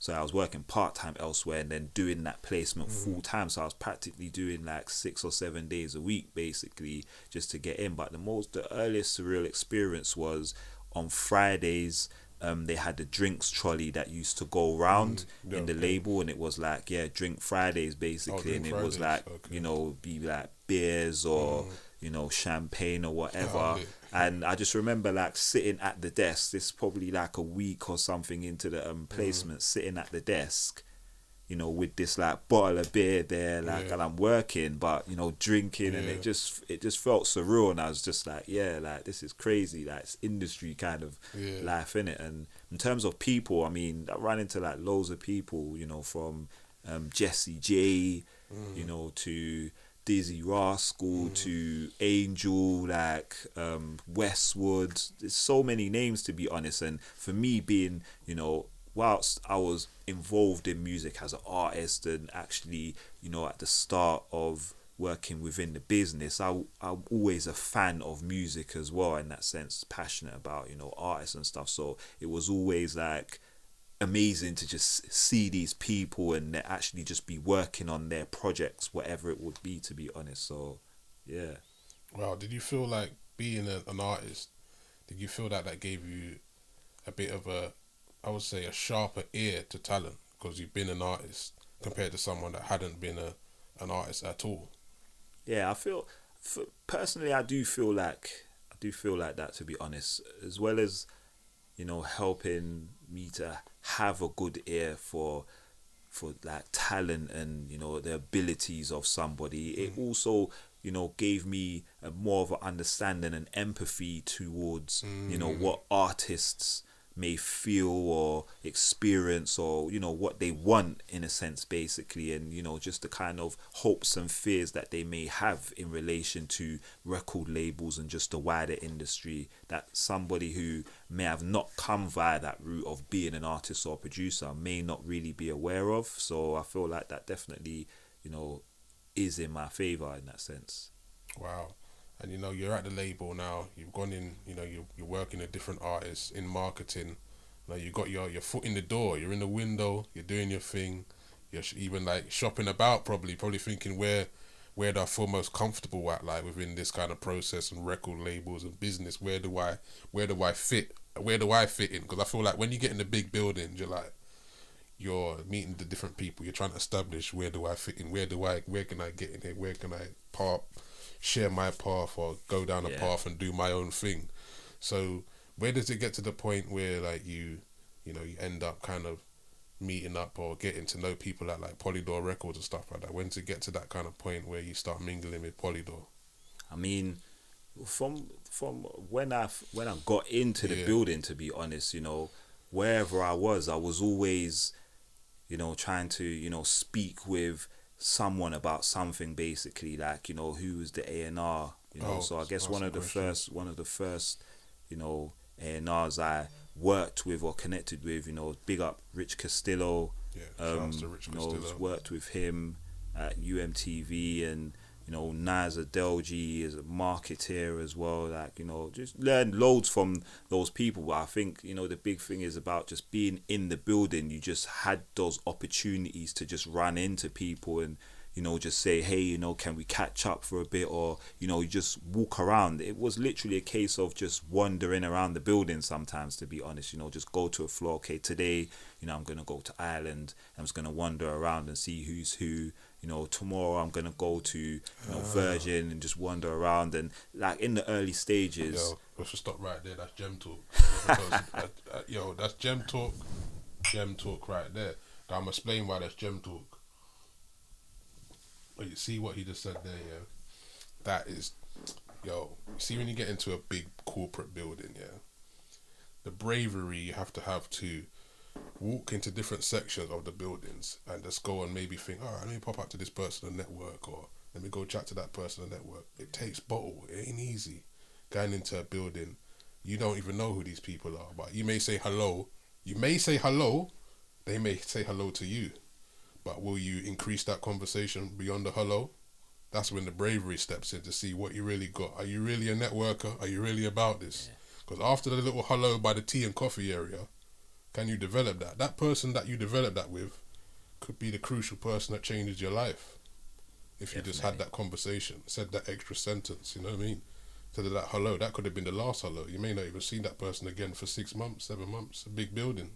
So I was working part-time elsewhere and then doing that placement full-time. So I was practically doing like 6 or 7 days a week, basically, just to get in. But the earliest surreal experience was on Fridays. They had the drinks trolley that used to go around in the label, and it was like, Drink Fridays, basically. And it was like, you know, be like beers or, you know, champagne or whatever. And I just remember, like, sitting at the desk, this probably like a week or something into the placement, sitting at the desk, you know, with this like bottle of beer there, like, and I'm working, but, you know, drinking, and it just felt surreal. And I was just like, like, this is crazy, like, it's industry kind of life, innit? And in terms of people, I mean, I ran into like loads of people, you know, from Jesse J, you know, to Dizzy Rascal, to Angel, like, Westwood. There's so many names, to be honest. And for me, being, you know, whilst I was involved in music as an artist, and actually, you know, at the start of working within the business, I'm always a fan of music as well, in that sense, passionate about, you know, artists and stuff. So it was always like amazing to just see these people and actually just be working on their projects, whatever it would be, to be honest. So yeah. Wow, did you feel like being an artist, did you feel that gave you a bit of a, I would say, a sharper ear to talent, because you've been an artist compared to someone that hadn't been an artist at all? Yeah, personally, I do feel like that, to be honest, as well as, you know, helping me to have a good ear for like talent and, you know, the abilities of somebody. It also, you know, gave me a more of an understanding and empathy towards, you know, what artists may feel or experience, or, you know, what they want, in a sense, basically, and, you know, just the kind of hopes and fears that they may have in relation to record labels and just the wider industry, that somebody who may have not come via that route of being an artist or producer may not really be aware of. So I feel like that definitely, you know, is in my favor in that sense. Wow. And, you know, you're at the label now, you've gone in, you know, you're working with different artists in marketing. You know, you got your foot in the door, you're in the window, you're doing your thing, you're even like shopping about, probably thinking where do I feel most comfortable at, like, within this kind of process and record labels and business, where do I fit in? Because I feel like when you get in the big buildings, you're meeting the different people, you're trying to establish, where do I fit in, where can I get in here, where can I share my path or go down a path and do my own thing. So where does it get to the point where, like, you end up kind of meeting up or getting to know people at like Polydor Records and stuff like that? When does it get to that kind of point where you start mingling with Polydor? I mean, from when I got into the building, to be honest, you know, wherever I was always, you know, trying to, you know, speak with someone about something, basically, like, you know, who was the A&R, you know. So I guess one of the first, you know, A&Rs I worked with or connected with, you know, big up Rich Castillo. Shouts to Rich Castillo. Worked with him at UMTV, and, you know, Naz Adelji is a marketeer as well. Like, you know, just learned loads from those people. But I think, you know, the big thing is about just being in the building. You just had those opportunities to just run into people and, you know, just say, hey, you know, can we catch up for a bit? Or, you know, you just walk around. It was literally a case of just wandering around the building sometimes, to be honest. You know, just go to a floor. Okay, today, you know, I'm going to go to Ireland. I'm just going to wander around and see who's who. You know, tomorrow I'm going to go to, you know, Virgin, and just wander around. And, like, in the early stages... Yo, we should stop right there. That's Gem Talk. Yo, that's Gem Talk. Gem Talk right there. Now, I'm explaining why that's Gem Talk. But you see what he just said there, yeah? That is, yo, you see when you get into a big corporate building, yeah? The bravery you have to walk into different sections of the buildings and just go and maybe think, all right, let me pop up to this person on network, or let me go chat to that person on network. It takes bottle. It ain't easy. Going into a building, you don't even know who these people are, but you may say hello. You may say hello. They may say hello to you. But will you increase that conversation beyond the hello? That's when the bravery steps in to see what you really got. Are you really a networker? Are you really about this? Because after the little hello by the tea and coffee area, can you develop that? That person that you develop that with could be the crucial person that changes your life. If you just had that conversation, said that extra sentence, you know what I mean? Instead of that hello, that could have been the last hello. You may not even see that person again for 6 months, 7 months. A big building.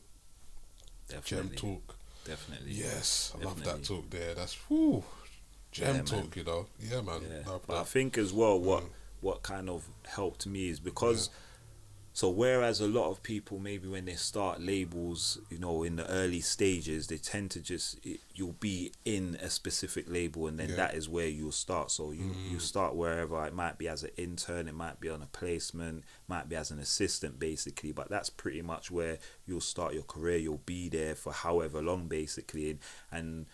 Definitely. Gem talk. Definitely. Yes, I love that talk there. That's whoo. Gem talk, you know. Yeah, man. Yeah. Love But that. I think as well, what kind of helped me is because, so whereas a lot of people maybe when they start labels, you know, in the early stages, they tend to just, you'll be in a specific label and then that is where you'll start. So you start wherever. It might be as an intern, it might be on a placement, might be as an assistant basically, but that's pretty much where you'll start your career. You'll be there for however long basically, and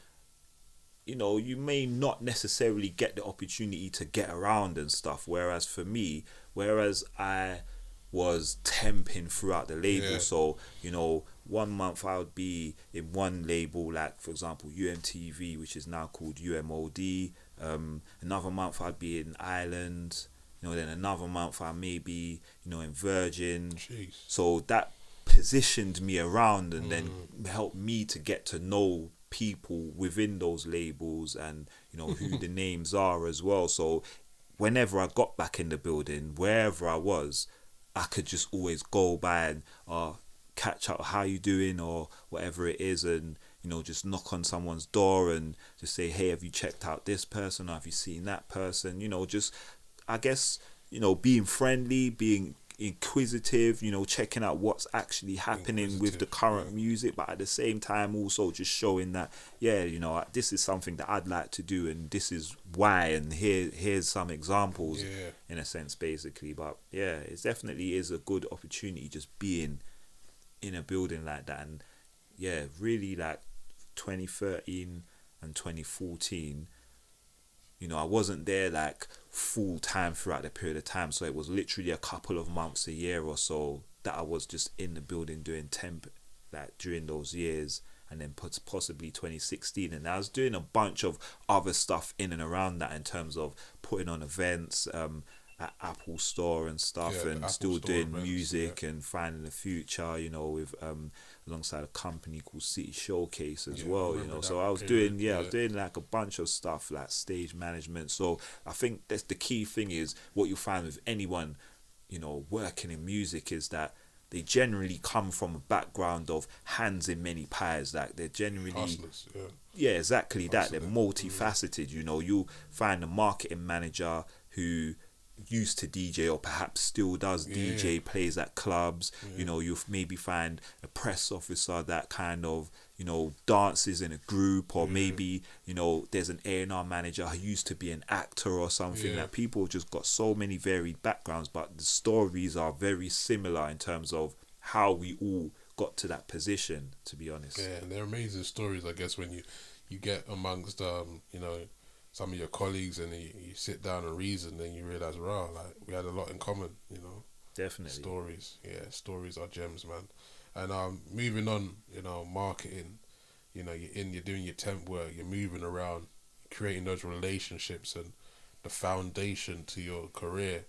you know, you may not necessarily get the opportunity to get around and stuff. Whereas for me, I was temping throughout the label. So, you know, 1 month I would be in one label, like for example, UMTV, which is now called UMOD. Another month I'd be in Ireland. You know, then another month I may be, you know, in Virgin. Jeez. So that positioned me around and then helped me to get to know people within those labels and, you know, who the names are as well. So whenever I got back in the building, wherever I was, I could just always go by and catch up, how you doing, or whatever it is, and, you know, just knock on someone's door and just say, hey, have you checked out this person, or have you seen that person? You know, just, I guess, you know, being friendly, being inquisitive, you know, checking out what's actually happening with the current music, but at the same time also just showing that, yeah, you know, this is something that I'd like to do and this is why, and here's some examples in a sense basically. But yeah, it definitely is a good opportunity just being in a building like that. And yeah, really, like 2013 and 2014, you know, I wasn't there like full time throughout the period of time. So it was literally a couple of months, a year or so that I was just in the building doing temp, like during those years. And then possibly 2016. And I was doing a bunch of other stuff in and around that in terms of putting on events at Apple Store and stuff, and still doing events, music and finding a future, you know, with alongside a company called City Showcase as well, you know. So I was doing I was doing like a bunch of stuff like stage management. So I think that's the key thing, is what you find with anyone, you know, working in music, is that they generally come from a background of hands in many pies. Like they're generally hustlers, exactly that. They're multifaceted. You know, you'll find a marketing manager who used to DJ or perhaps still does DJ, plays at clubs. You know, you'll maybe find a press officer that kind of, you know, dances in a group, or maybe, you know, there's an A&R manager who used to be an actor or something. That people have just got so many varied backgrounds, but the stories are very similar in terms of how we all got to that position, to be honest. Yeah, and they're amazing stories, I guess, when you get amongst you know, some of your colleagues and you sit down and reason, then you realise, wow, like we had a lot in common, you know. Definitely. Stories are gems, man. And moving on, you know, marketing, you know, you're doing your temp work, you're moving around, creating those relationships and the foundation to your career.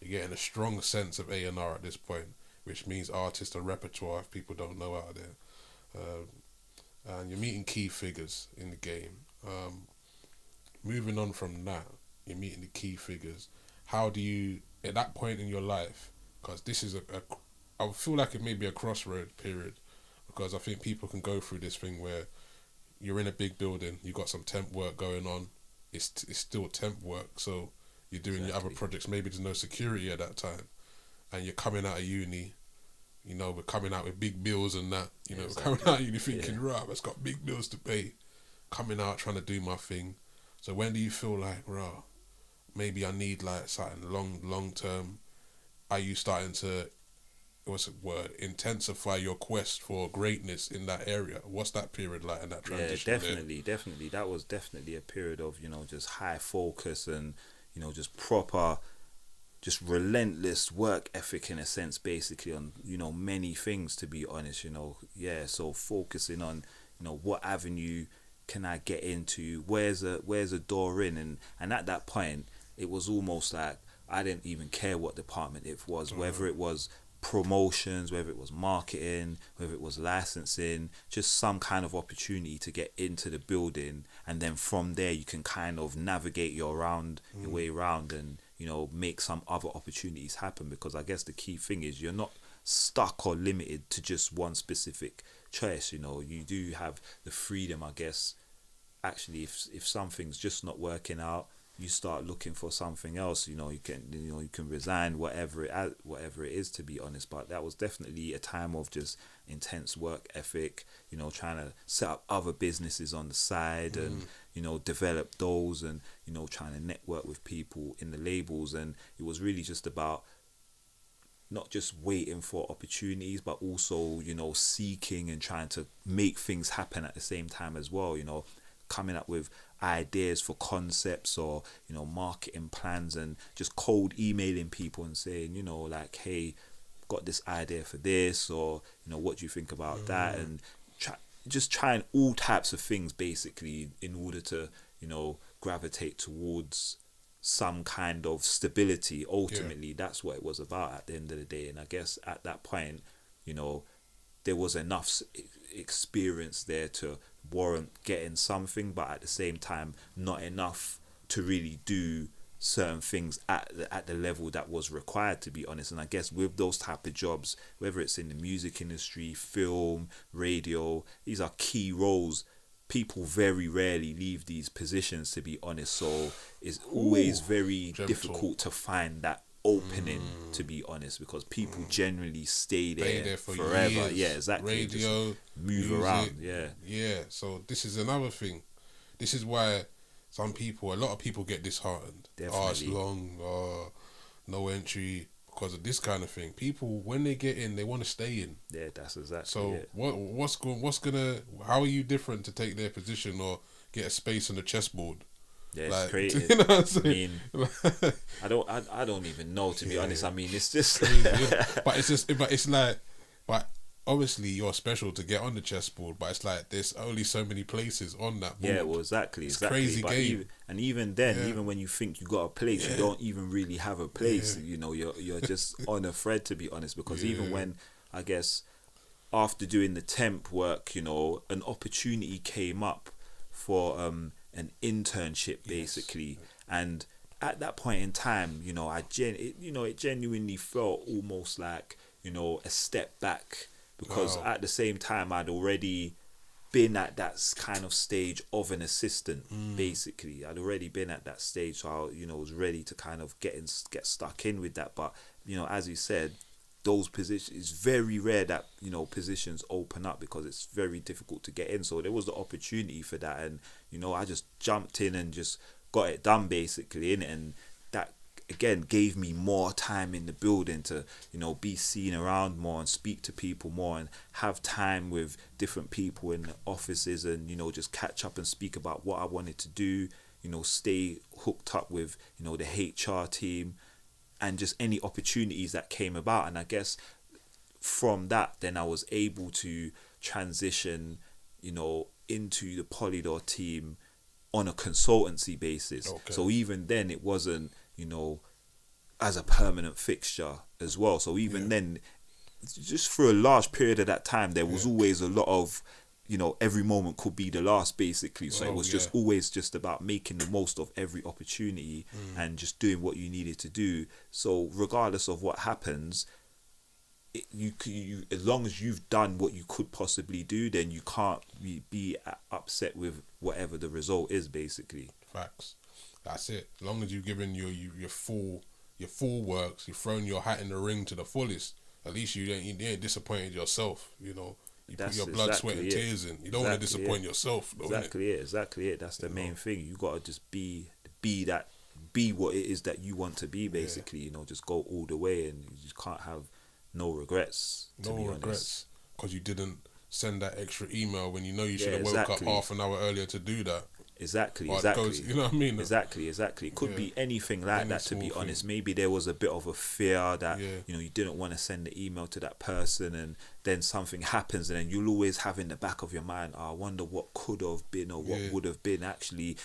You're getting a strong sense of A&R at this point, which means artist and repertoire, if people don't know out there. And you're meeting key figures in the game. Moving on from that, you're meeting the key figures. How do you, at that point in your life, because this is I feel like it may be a crossroad period, because I think people can go through this thing where you're in a big building, you got some temp work going on, it's still temp work, so you're doing your other projects, maybe there's no security at that time, and you're coming out of uni, you know, we're coming out with big bills and that, you know, we're coming out of uni thinking, right, I've got big bills to pay, coming out trying to do my thing. So when do you feel like, bro, maybe I need like something long term? Are you starting to, what's the word, intensify your quest for greatness in that area? What's that period like in that transition? Yeah, definitely. That was definitely a period of, just high focus and, just proper, just relentless work ethic in a sense, basically on, many things, to be honest, Yeah, so focusing on, what avenue can I get into? Where's a door in? And at that point, it was almost like I didn't even care what department it was, whether it was promotions, whether it was marketing, whether it was licensing, just some kind of opportunity to get into the building, and then from there you can kind of navigate your way around and make some other opportunities happen, because I guess the key thing is you're not stuck or limited to just one specific choice. You do have the freedom, I guess. Actually, if something's just not working out, you start looking for something else. You can resign, whatever it is, to be honest. But that was definitely a time of just intense work ethic. Trying to set up other businesses on the side and develop those, and trying to network with people in the labels. And it was really just about not just waiting for opportunities, but also seeking and trying to make things happen at the same time as well. Coming up with ideas for concepts or marketing plans, and just cold emailing people and saying like, hey, got this idea for this, or what do you think about that, and trying all types of things basically in order to gravitate towards some kind of stability. Ultimately, that's what it was about at the end of the day. And I guess at that point, there was enough experience there to warrant getting something, but at the same time not enough to really do certain things at the level that was required, to be honest. And I guess with those type of jobs, whether it's in the music industry, film, radio, these are key roles. People very rarely leave these positions, to be honest, so it's always very difficult to find that opening, to be honest, because people generally stay there for forever years. Yeah, exactly. Radio, just move music, around. Yeah. So this is another thing. This is why a lot of people get disheartened. Definitely. It's long, no entry, because of this kind of thing. People, when they get in, they want to stay in. Yeah, that's exactly. So how are you different to take their position or get a space on the chessboard? Yeah, it's crazy. You know what I'm saying? I mean, I don't even know, to be honest. I mean, it's just crazy, yeah. But obviously you're special to get on the chessboard, but it's like there's only so many places on that board. Yeah, well, exactly. It's crazy but game. Even then, even when you think you got a place, you don't even really have a place. You're just on a thread, to be honest, because even when, I guess, after doing the temp work, an opportunity came up for an internship, basically. And at that point in time, it genuinely felt almost like, a step back, because at the same time I'd already been at that kind of stage of an assistant. Basically, I'd already been at that stage, so I was ready to kind of get stuck in with that. But as you said, those positions, it's very rare that positions open up, because it's very difficult to get in. So there was the opportunity for that, and I just jumped in and just got it done, basically, and that again gave me more time in the building to be seen around more and speak to people more and have time with different people in the offices, and just catch up and speak about what I wanted to do, stay hooked up with the HR team, and just any opportunities that came about. And I guess from that, then I was able to transition, into the Polydor team on a consultancy basis. Okay. So even then, it wasn't, as a permanent fixture as well. So even then, just for a large period of that time, there was always a lot of, every moment could be the last, basically. So it was just always just about making the most of every opportunity and just doing what you needed to do. So regardless of what happens, you as long as you've done what you could possibly do, then you can't be upset with whatever the result is, basically. Facts. That's it. As long as you've given your full works, you've thrown your hat in the ring to the fullest, at least you ain't disappointed yourself, You put your blood, sweat, and tears in. You don't want to disappoint yourself, though. Exactly it. That's the main thing. You gotta just be what it is that you want to be. Basically, you know, just go all the way, and you just can't have no regrets. No regrets, because you didn't send that extra email when you know you should have woke up half an hour earlier to do that. Exactly. You know what I mean? Exactly. It could be anything like that, to be honest. Maybe there was a bit of a fear that, you know, you didn't want to send the email to that person, and then something happens, and then you'll always have in the back of your mind, I wonder what could have been or what would have been. Actually,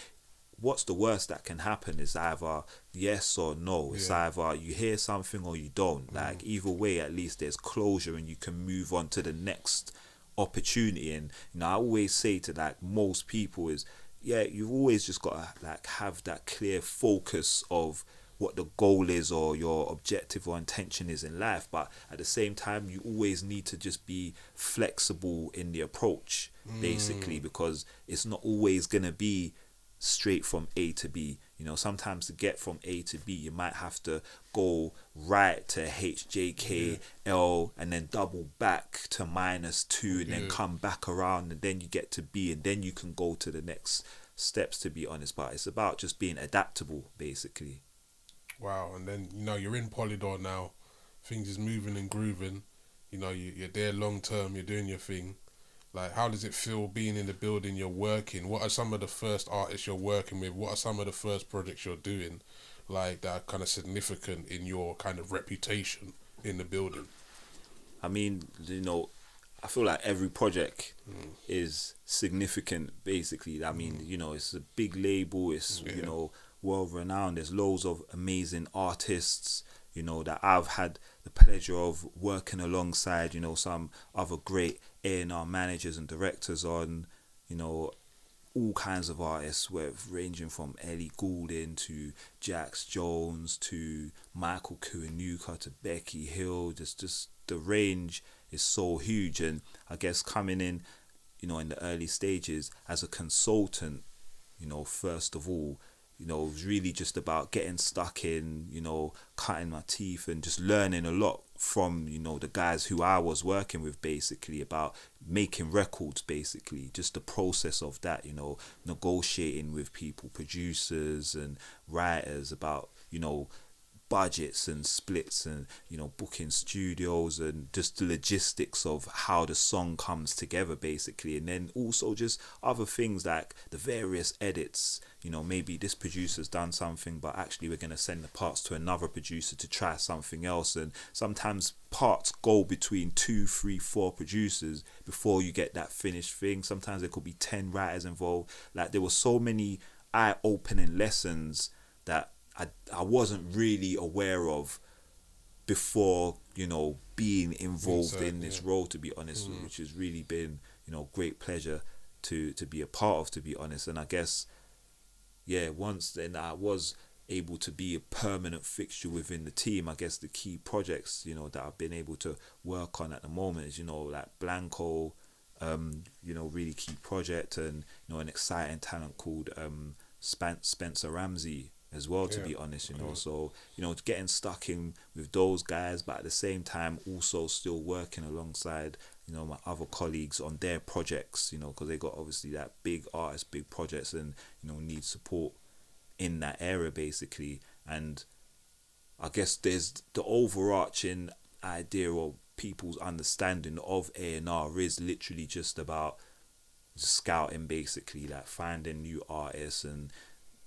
what's the worst that can happen is either yes or no. It's either you hear something or you don't. Like, either way, at least there's closure and you can move on to the next opportunity. And, you know, I always say to, like, most people is, you've always just got to, like, have that clear focus of what the goal is or your objective or intention is in life. But at the same time, you always need to just be flexible in the approach, basically, because it's not always going to be straight from A to B. You know, sometimes to get from A to B, you might have to go right to HJKL and then double back to -2 and then come back around, and then you get to B, and then you can go to the next steps, to be honest. But it's about just being adaptable, basically. Wow. And then, you know, you're in Polydor now, things is moving and grooving, you know, you're there long term, you're doing your thing. Like, how does it feel being in the building you're working? What are some of the first artists you're working with? What are some of the first projects you're doing, like, that are kind of significant in your kind of reputation in the building? I mean, you know, I feel like every project is significant, basically. I mean, you know, it's a big label, it's, you know, world-renowned. There's loads of amazing artists, you know, that I've had the pleasure of working alongside, you know, some other great A&R managers and directors on, you know, all kinds of artists, ranging from Ellie Goulding to Jax Jones to Michael Kiwanuka to Becky Hill. Just the range is so huge. And I guess coming in, you know, in the early stages as a consultant, you know, first of all, you know, it was really just about getting stuck in, you know, cutting my teeth and just learning a lot from, you know, the guys who I was working with, basically, about making records, basically, just the process of that, you know, negotiating with people, producers and writers about, you know, budgets and splits and, you know, booking studios and just the logistics of how the song comes together, basically. And then also just other things like the various edits, you know, maybe this producer's done something, but actually we're going to send the parts to another producer to try something else. And sometimes parts go between 2, 3, 4 producers before you get that finished thing. Sometimes there could be 10 writers involved. Like, there were so many eye-opening lessons that I wasn't really aware of before, you know, being involved in this role, to be honest, which has really been, you know, great pleasure to be a part of, to be honest. And I guess, once then I was able to be a permanent fixture within the team. I guess the key projects, you know, that I've been able to work on at the moment is, you know, like Blanco, you know, really key project, and, you know, an exciting talent called Spencer Ramsey as well, to be honest, you know. So, you know, getting stuck in with those guys, but at the same time also still working alongside, you know, my other colleagues on their projects, you know, because they got obviously that big artists, big projects, and, you know, need support in that area, basically. And I guess there's the overarching idea of people's understanding of A&R is literally just about scouting, basically, like finding new artists, and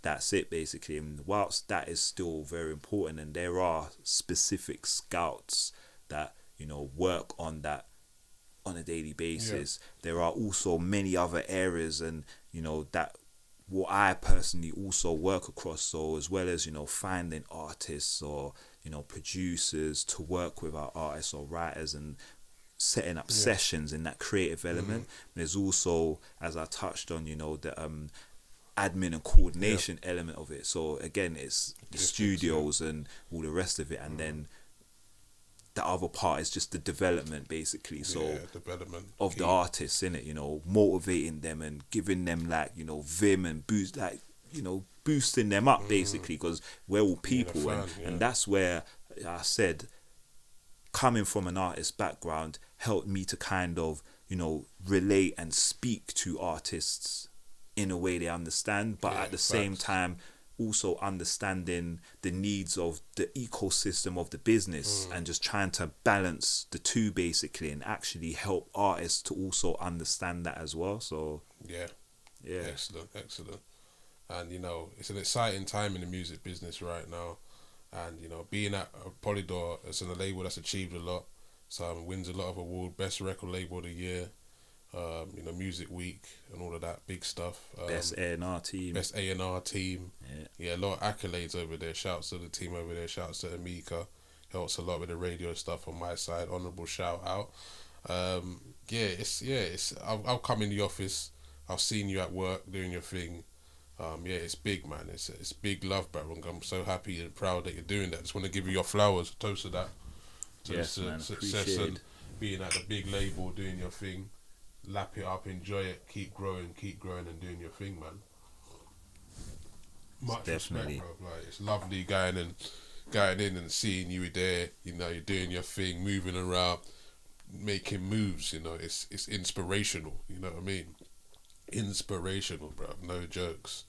that's it, basically. And whilst that is still very important, and there are specific scouts that, you know, work on that on a daily basis, there are also many other areas, and, you know, that what I personally also work across. So as well as, you know, finding artists or, you know, producers to work with our artists or writers and setting up sessions in that creative element, there's also, as I touched on, you know, the admin and coordination element of it. So again, it's the studios and all the rest of it, and then the other part is just the development, basically. So development of the artists, in it, you know, motivating them and giving them, like, you know, vim and boost, like, you know, boosting them up, basically, because we're all people, and that's where I said, coming from an artist background helped me to kind of relate and speak to artists in a way they understand, but at the same time also understanding the needs of the ecosystem of the business and just trying to balance the two basically, and actually help artists to also understand that as well. So yeah, excellent. And it's an exciting time in the music business right now, and being at Polydor, it's a label that's achieved a lot. So wins a lot of awards, best record label of the year, Music Week and all of that big stuff. Best A&R team. Yeah, a lot of accolades over there. Shouts to the team over there. Shouts to Amika. Helps a lot with the radio stuff on my side. Honourable shout out. I've come in the office. I've seen you at work doing your thing. It's big, man. It's big love, Barong. I'm so happy and proud that you're doing that. Just want to give you your flowers. Toast to that. Yes, man. Success and being at the big label, doing your thing. Lap it up, enjoy it, keep growing and doing your thing, man. Much definitely respect, bro. Like, it's lovely going in and seeing you there. You're doing your thing, moving around, making moves. It's inspirational. You know what I mean? Inspirational, bro. No jokes.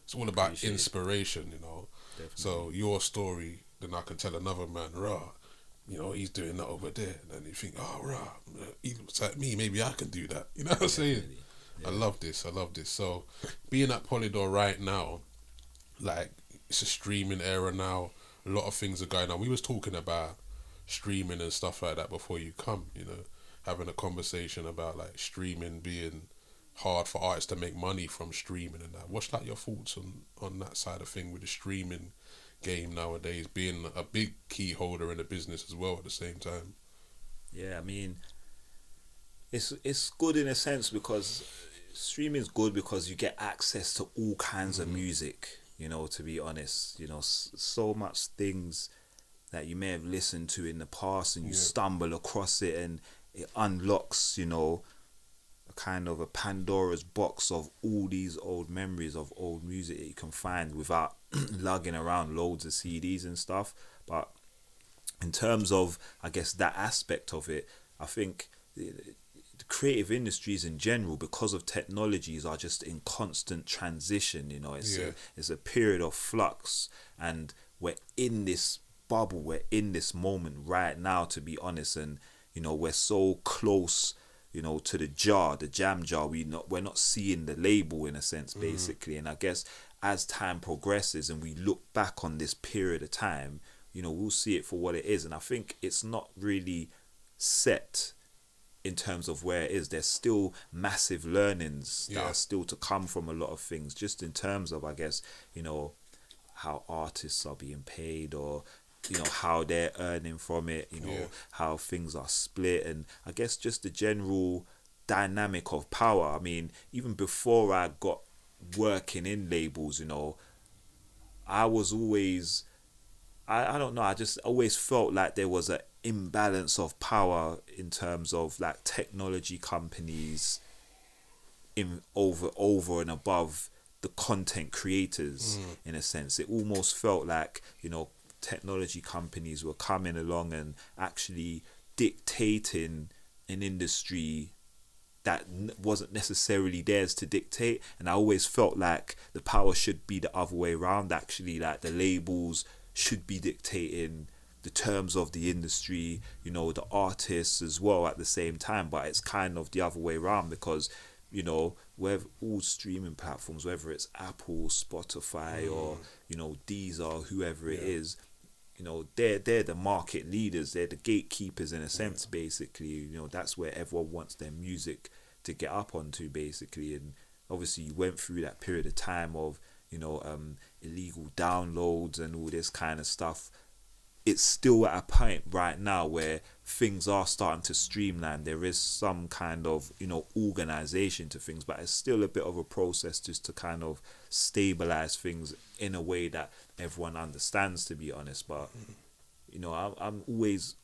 It's all about inspiration. Definitely. So your story, then I can tell another man, rah. He's doing that over there. And then you think, oh, right, he looks like me. Maybe I can do that. You know what I'm saying? Yeah. I love this. So being at Polydor right now, like, it's a streaming era now. A lot of things are going on. We was talking about streaming and stuff like that before you come, having a conversation about, like, streaming being hard for artists to make money from streaming and that. What's, like, your thoughts on that side of thing with the streaming game nowadays, being a big key holder in the business as well at the same time? Yeah, I mean, it's good in a sense because streaming is good because you get access to all kinds of music, to be honest. So much things that you may have listened to in the past and you stumble across it, and it unlocks, a kind of a Pandora's box of all these old memories of old music that you can find without lugging around loads of CDs and stuff. But in terms of, I guess, that aspect of it, I think the creative industries in general, because of technologies, are just in constant transition. It's a period of flux, and we're in this bubble, we're in this moment right now, to be honest, and we're so close to the jam jar. We're not seeing the label in a sense, basically. And I guess as time progresses and we look back on this period of time, we'll see it for what it is. And I think it's not really set in terms of where it is. There's still massive learnings that are still to come from a lot of things, just in terms of, I guess, how artists are being paid, or how they're earning from it, how things are split, and I guess just the general dynamic of power. I mean, even before I got working in labels, I was always, I don't know, I just always felt like there was an imbalance of power in terms of, like, technology companies over and above the content creators, in a sense. It almost felt like, technology companies were coming along and actually dictating an industry that wasn't necessarily theirs to dictate. And I always felt like the power should be the other way around, actually. Like, the labels should be dictating the terms of the industry, the artists as well at the same time. But it's kind of the other way around, because with all streaming platforms, whether it's Apple, Spotify, or Deezer, whoever it is, they're the market leaders, they're the gatekeepers in a sense, basically. That's where everyone wants their music to get up onto, basically. And obviously you went through that period of time of illegal downloads and all this kind of stuff. It's still at a point right now where things are starting to streamline. There is some kind of organization to things, but it's still a bit of a process just to kind of stabilize things in a way that everyone understands, to be honest. But I'm always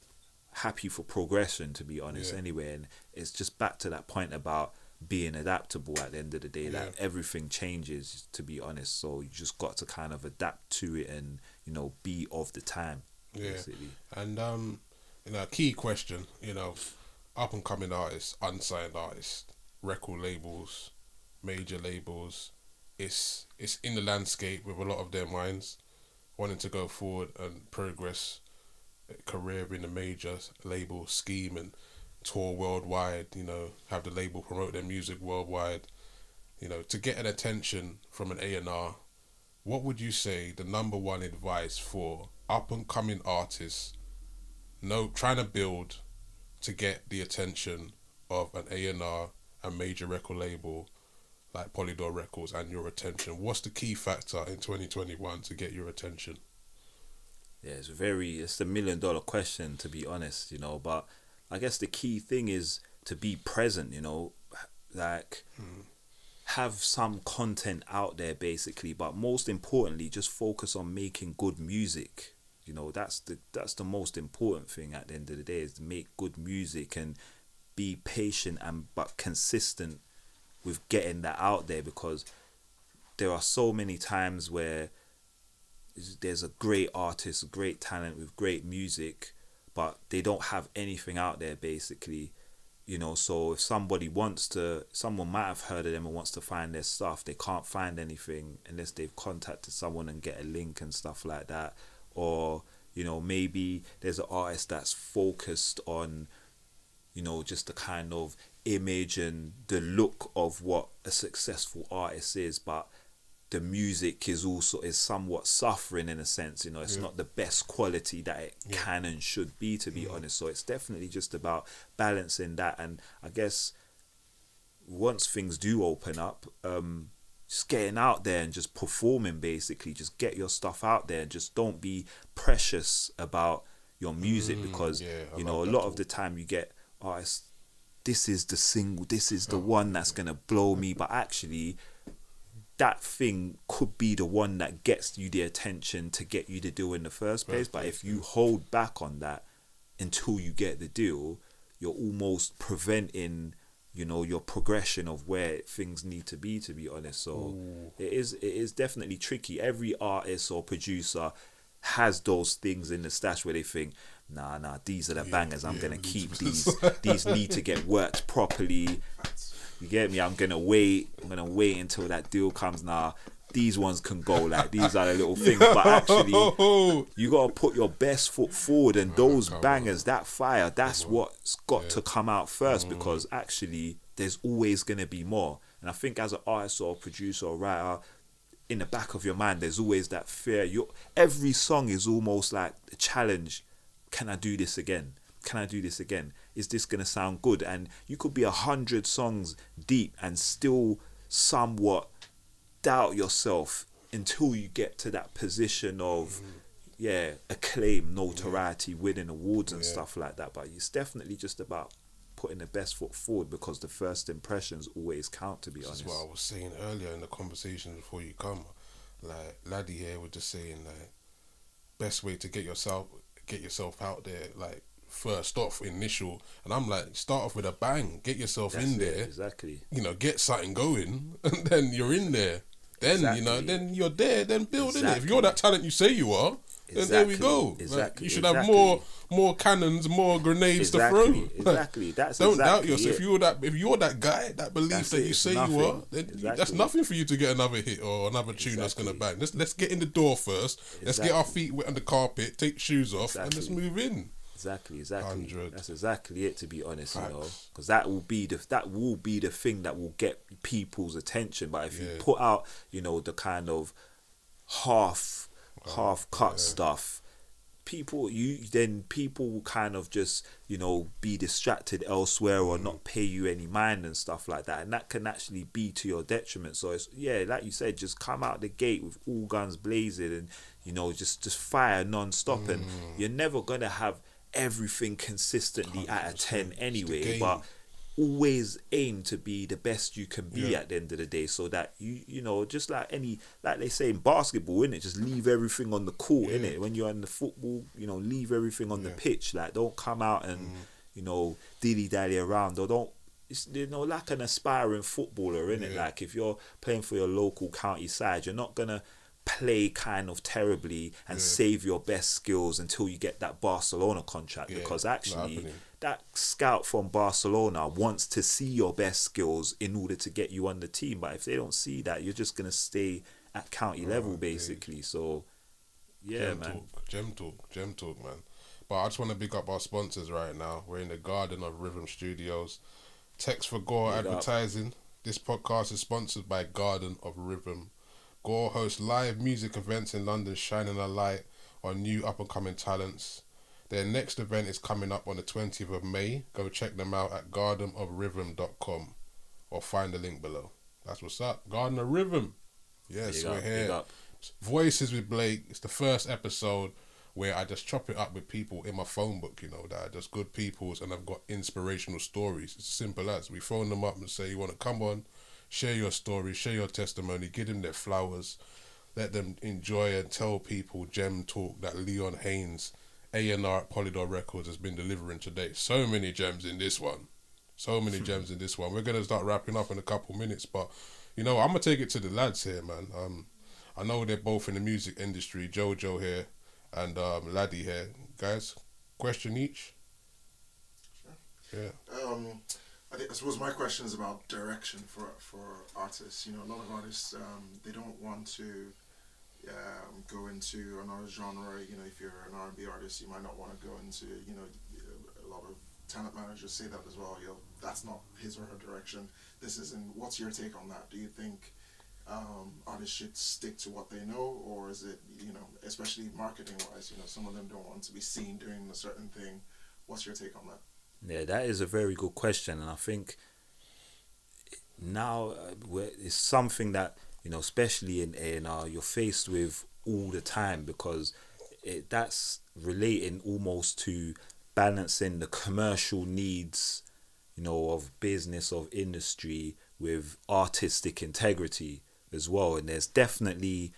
happy for progression, to be honest, anyway. And it's just back to that point about being adaptable at the end of the day. Like, everything changes, to be honest, so you just got to kind of adapt to it and be of the time, basically. And a key question, up and coming artists, unsigned artists, record labels, major labels. It's in the landscape with a lot of their minds wanting to go forward and progress a career in a major label scheme and tour worldwide, you know, have the label promote their music worldwide, you know, to get an attention from an A&R. What would you say the number one advice for up and coming artists trying to build to get the attention of an A&R, a major record label like Polydor Records, and your attention? What's the key factor in 2021 to get your attention? Yeah, it's the $1 million question, to be honest, you know, but I guess the key thing is to be present, you know, like have some content out there basically, but most importantly, just focus on making good music. You know, that's the most important thing at the end of the day, is to make good music and be patient but consistent with getting that out there, because there are so many times where there's a great artist, a great talent with great music, but they don't have anything out there basically, you know. So if someone might have heard of them and wants to find their stuff, they can't find anything unless they've contacted someone and get a link and stuff like that. Or, you know, maybe there's an artist that's focused on, you know, just the kind of image and the look of what a successful artist is, but the music is somewhat suffering in a sense, you know. It's not the best quality that it can and should be, to be honest. So it's definitely just about balancing that. And I guess once things do open up, just getting out there and just performing, basically. Just get your stuff out there and just don't be precious about your music, because you know, a lot of the time you get artists, this is the single, this is the one that's gonna blow me, but actually that thing could be the one that gets you the attention to get you the deal in the first place. But if you hold back on that until you get the deal, you're almost preventing, you know, your progression of where things need to be honest. So it is definitely tricky. Every artist or producer has those things in the stash where they think, nah, these are the bangers, I'm gonna keep these need to get worked properly. You get me? I'm gonna wait until that deal comes. Nah, these ones can go, like, these are the little things. But actually, you gotta put your best foot forward, and those bangers, that fire, that's what's got to come out first, because actually there's always gonna be more. And I think as an artist or producer or writer, in the back of your mind, there's always that fear. Every song is almost like a challenge. Can I do this again? Can I do this again? Is this going to sound good? And you could be 100 songs deep and still somewhat doubt yourself until you get to that position of, acclaim, notoriety, winning awards and stuff like that. But it's definitely just about putting the best foot forward, because the first impressions always count, to be honest. That's what I was saying earlier in the conversation before you come. Like, Laddie here was just saying, like, best way to get yourself out there, like, first off, initial, and I'm like, start off with a bang, get yourself in there, exactly, you know, get something going, and then you're in there, then you know, then you're there, then build in it. If you're that talent you say you are, then there we go. Like, you should have more cannons, more grenades to throw. Exactly. Don't doubt yourself. If you're that guy, that belief that you say you are, then that's nothing for you to get another hit or another tune that's gonna bang. Let's get in the door first. Let's get our feet wet on the carpet, take shoes off, and let's move in. Exactly. 100. That's exactly it, to be honest. You know, because that will be the thing that will get people's attention. But if you put out, you know, the kind of half cut stuff, people will kind of just, you know, be distracted elsewhere or not pay you any mind and stuff like that, and that can actually be to your detriment. So it's, like you said, just come out the gate with all guns blazing and, you know, just fire non-stop, and you're never gonna have everything consistently at a 10 anyway, but always aim to be the best you can be at the end of the day, so that you know, just like they say in basketball, innit, just leave everything on the court, innit. When you're in the football, you know, leave everything on the pitch. Like, don't come out and you know, dilly-dally around, or don't, it's, you know, like an aspiring footballer, innit. Like, if you're playing for your local county side, you're not gonna play kind of terribly and save your best skills until you get that Barcelona contract, because actually that scout from Barcelona wants to see your best skills in order to get you on the team. But if they don't see that, you're just going to stay at county level, basically. So, yeah, Gem talk, man. But I just want to big up our sponsors right now. We're in the Garden of Rhythm Studios. Text for Gore Advertising. This podcast is sponsored by Garden of Rhythm. Gore hosts live music events in London, shining a light on new up-and-coming talents. Their next event is coming up on the 20th of May. Go check them out at gardenofrhythm.com or find the link below. That's what's up. Garden of Rhythm. Yes, we're here. Voices with Blake. It's the first episode where I just chop it up with people in my phone book, you know, that are just good peoples and I've got inspirational stories. It's simple as we phone them up and say, you want to come on, share your story, share your testimony, give them their flowers, let them enjoy and tell people Gem Talk that Leon Haynes, A&R at Polydor Records, has been delivering today. So many gems in this one. We're going to start wrapping up in a couple minutes, but, you know, I'm going to take it to the lads here, man. I know they're both in the music industry, Jojo here and Laddie here. Guys, question each? Sure. Yeah. I suppose my question is about direction for artists. You know, a lot of artists, they don't want to go into another genre. You know, if you're an R&B artist, you might not want to go into, you know, a lot of talent managers say that as well. You know, that's not his or her direction. This isn't. What's your take on that? Do you think artists should stick to what they know, or is it, you know, especially marketing wise, you know, some of them don't want to be seen doing a certain thing? What's your take on that? Yeah, that is a very good question, and I think now it's something that, you know, especially in A&R, you're faced with all the time, because that's relating almost to balancing the commercial needs, you know, of business, of industry, with artistic integrity as well. And there's definitely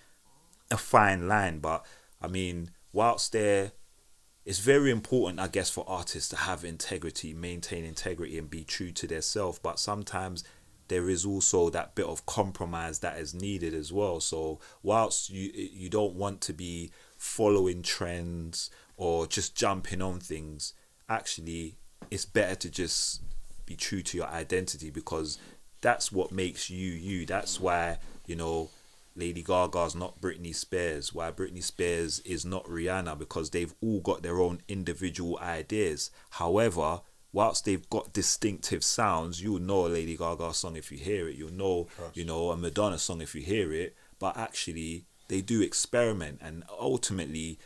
a fine line, but I mean, whilst it's very important, I guess, for artists to have integrity, maintain integrity and be true to their self, but sometimes there is also that bit of compromise that is needed as well. So whilst you don't want to be following trends or just jumping on things, actually it's better to just be true to your identity, because that's what makes you you. That's why, you know, Lady Gaga's not Britney Spears, why Britney Spears is not Rihanna, because they've all got their own individual ideas. However, whilst they've got distinctive sounds, you'll know a Lady Gaga song if you hear it, you'll know, you know, a Madonna song if you hear it, but actually they do experiment, and ultimately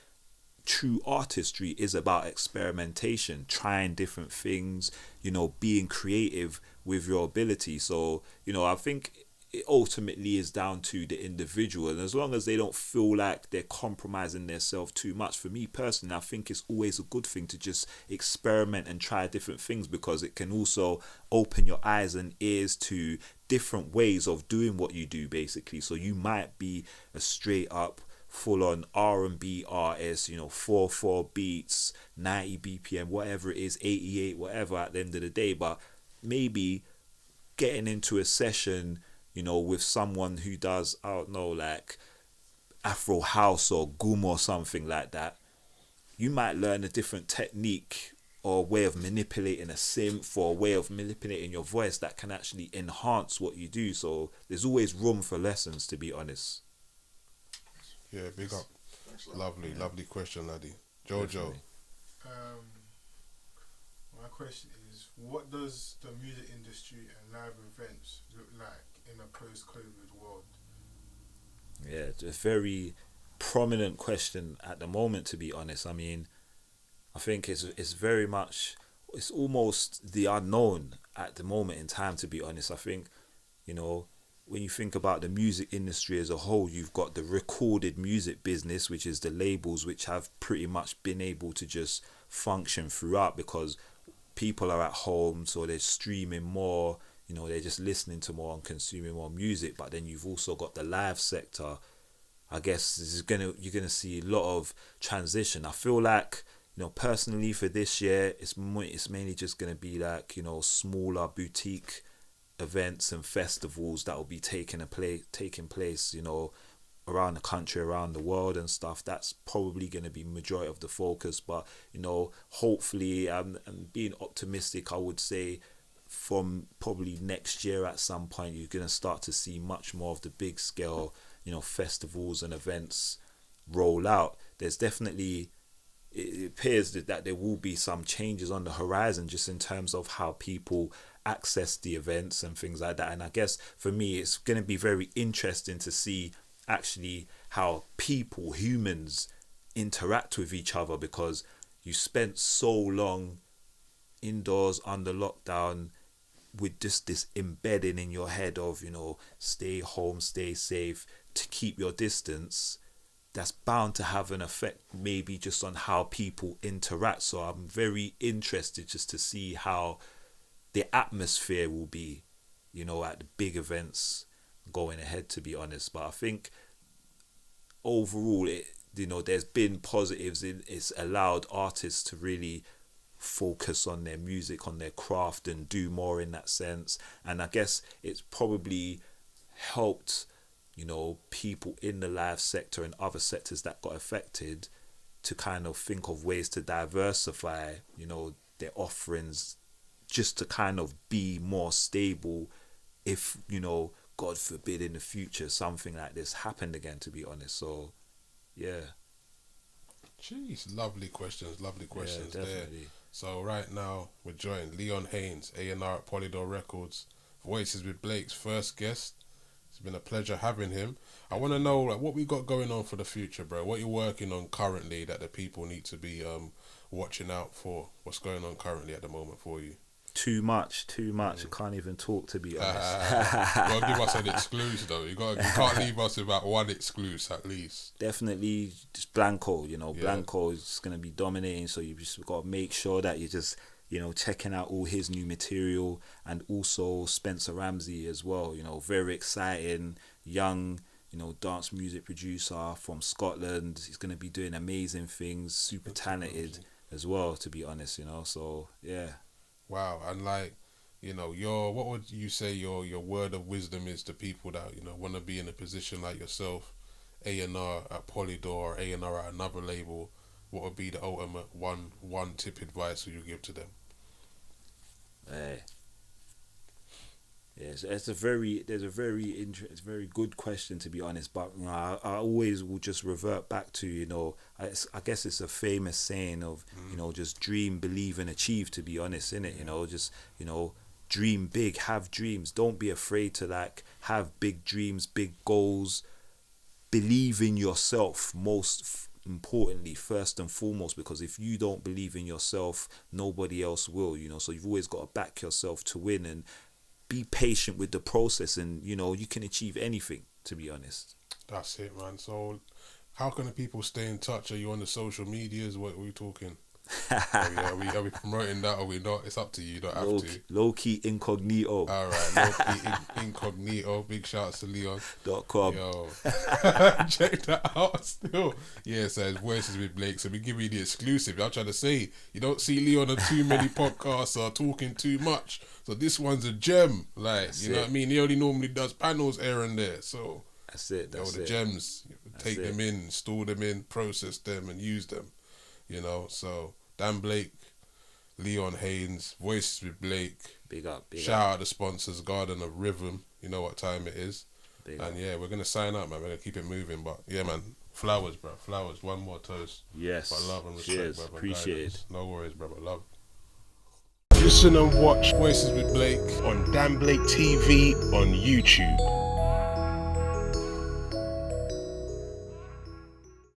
true artistry is about experimentation, trying different things, you know, being creative with your ability. So, you know, I think it ultimately is down to the individual, and as long as they don't feel like they're compromising themselves too much, for me personally, I think it's always a good thing to just experiment and try different things, because it can also open your eyes and ears to different ways of doing what you do, basically. So you might be a straight up full on R&B artist, you know, 4/4 beats, 90 BPM, whatever it is, 88, whatever at the end of the day, but maybe getting into a session, you know, with someone who does, I don't know, like Afro House or Goom or something like that, you might learn a different technique or way of manipulating a synth or a way of manipulating your voice that can actually enhance what you do. So there's always room for lessons, to be honest. Yeah, big up. Lovely question, laddie. Jojo. My question is, what does the music industry and live events look like in a post-COVID world? Yeah, it's a very prominent question at the moment, to be honest. I mean, I think it's very much, it's almost the unknown at the moment in time, to be honest. I think, you know, when you think about the music industry as a whole, you've got the recorded music business, which is the labels, which have pretty much been able to just function throughout, because people are at home, so they're streaming more, you know, they're just listening to more and consuming more music. But then you've also got the live sector. I guess you're gonna see a lot of transition. I feel like, you know, personally for this year, it's mainly just gonna be like, you know, smaller boutique events and festivals that will be taking place, you know, around the country, around the world and stuff. That's probably going to be majority of the focus. But, you know, hopefully, and being optimistic, I would say from probably next year at some point, you're going to start to see much more of the big scale, you know, festivals and events roll out. There's definitely, it appears that there will be some changes on the horizon just in terms of how people access the events and things like that. And I guess for me, it's going to be very interesting to see actually how people, humans, interact with each other, because you spent so long indoors under lockdown with just this embedding in your head of, you know, stay home, stay safe, to keep your distance. That's bound to have an effect maybe just on how people interact. So I'm very interested just to see how the atmosphere will be, you know, at the big events going ahead, to be honest. But I think overall, you know, there's been positives. It's allowed artists to really focus on their music, on their craft, and do more in that sense. And I guess it's probably helped, you know, people in the live sector and other sectors that got affected to kind of think of ways to diversify, you know, their offerings, just to kind of be more stable if, you know, God forbid in the future something like this happened again, to be honest. So, yeah. Jeez, lovely questions Yeah, there. So right now we're joined Leon Haynes, A&R at Polydor Records, Voices with Blake's first guest. It's been a pleasure having him. I want to know, like, what we got going on for the future, bro. What you're working on currently that the people need to be watching out for. What's going on currently at the moment for you? Too much. I can't even talk, to be honest. You gotta give us an exclusive though. You can't leave us without one exclusive at least. Definitely just Blanco, you know. Yeah. Blanco is just going to be dominating, so you just got to make sure that you're just, you know, checking out all his new material, and also Spencer Ramsey as well, you know, very exciting, young, you know, dance music producer from Scotland. He's going to be doing amazing things, super talented as well, to be honest, you know, so yeah. Wow. And like, you know, what would you say your word of wisdom is to people that, you know, want to be in a position like yourself, A&R at Polydor, A&R at another label? What would be the ultimate one tip advice you give to them? Yes, it's a very good question, to be honest. But you know, I always will just revert back to, you know, I guess it's a famous saying of, you know, just dream, believe, and achieve. To be honest, innit? You know, just, you know, dream big, have dreams. Don't be afraid to, like, have big dreams, big goals. Believe in yourself, most importantly, first and foremost, because if you don't believe in yourself, nobody else will, you know. So you've always got to back yourself to win, and be patient with the process, and, you know, you can achieve anything, to be honest. That's it, man. So how can the people stay in touch? Are you on the social medias? What are we talking? Are we promoting that, or we not? It's up to you. You don't have to. Low-key incognito. All right, low-key incognito. Big shouts to Leon.com. Yo, check that out still. Yeah, so it's Voices with Blake. So we give you the exclusive. I'm trying to say, you don't see Leon on too many podcasts or talking too much. So this one's a gem. Like, that's, you know what I mean? He only normally does panels here and there. So that's it. That's the gems. Take them in, store them in, process them, and use them. You know, so Dan Blake, Leon Haynes, Voices with Blake. Big up. Shout out the sponsors, Garden of Rhythm. You know what time it is. Big up. Yeah, we're going to sign up, man. We're going to keep it moving. But yeah, man, flowers, bro. Flowers. One more toast. Yes. But love and respect, cheers. Brother. Appreciate guidance. it. No worries, brother. Love. Listen and watch Voices with Blake on Dan Blake TV on YouTube.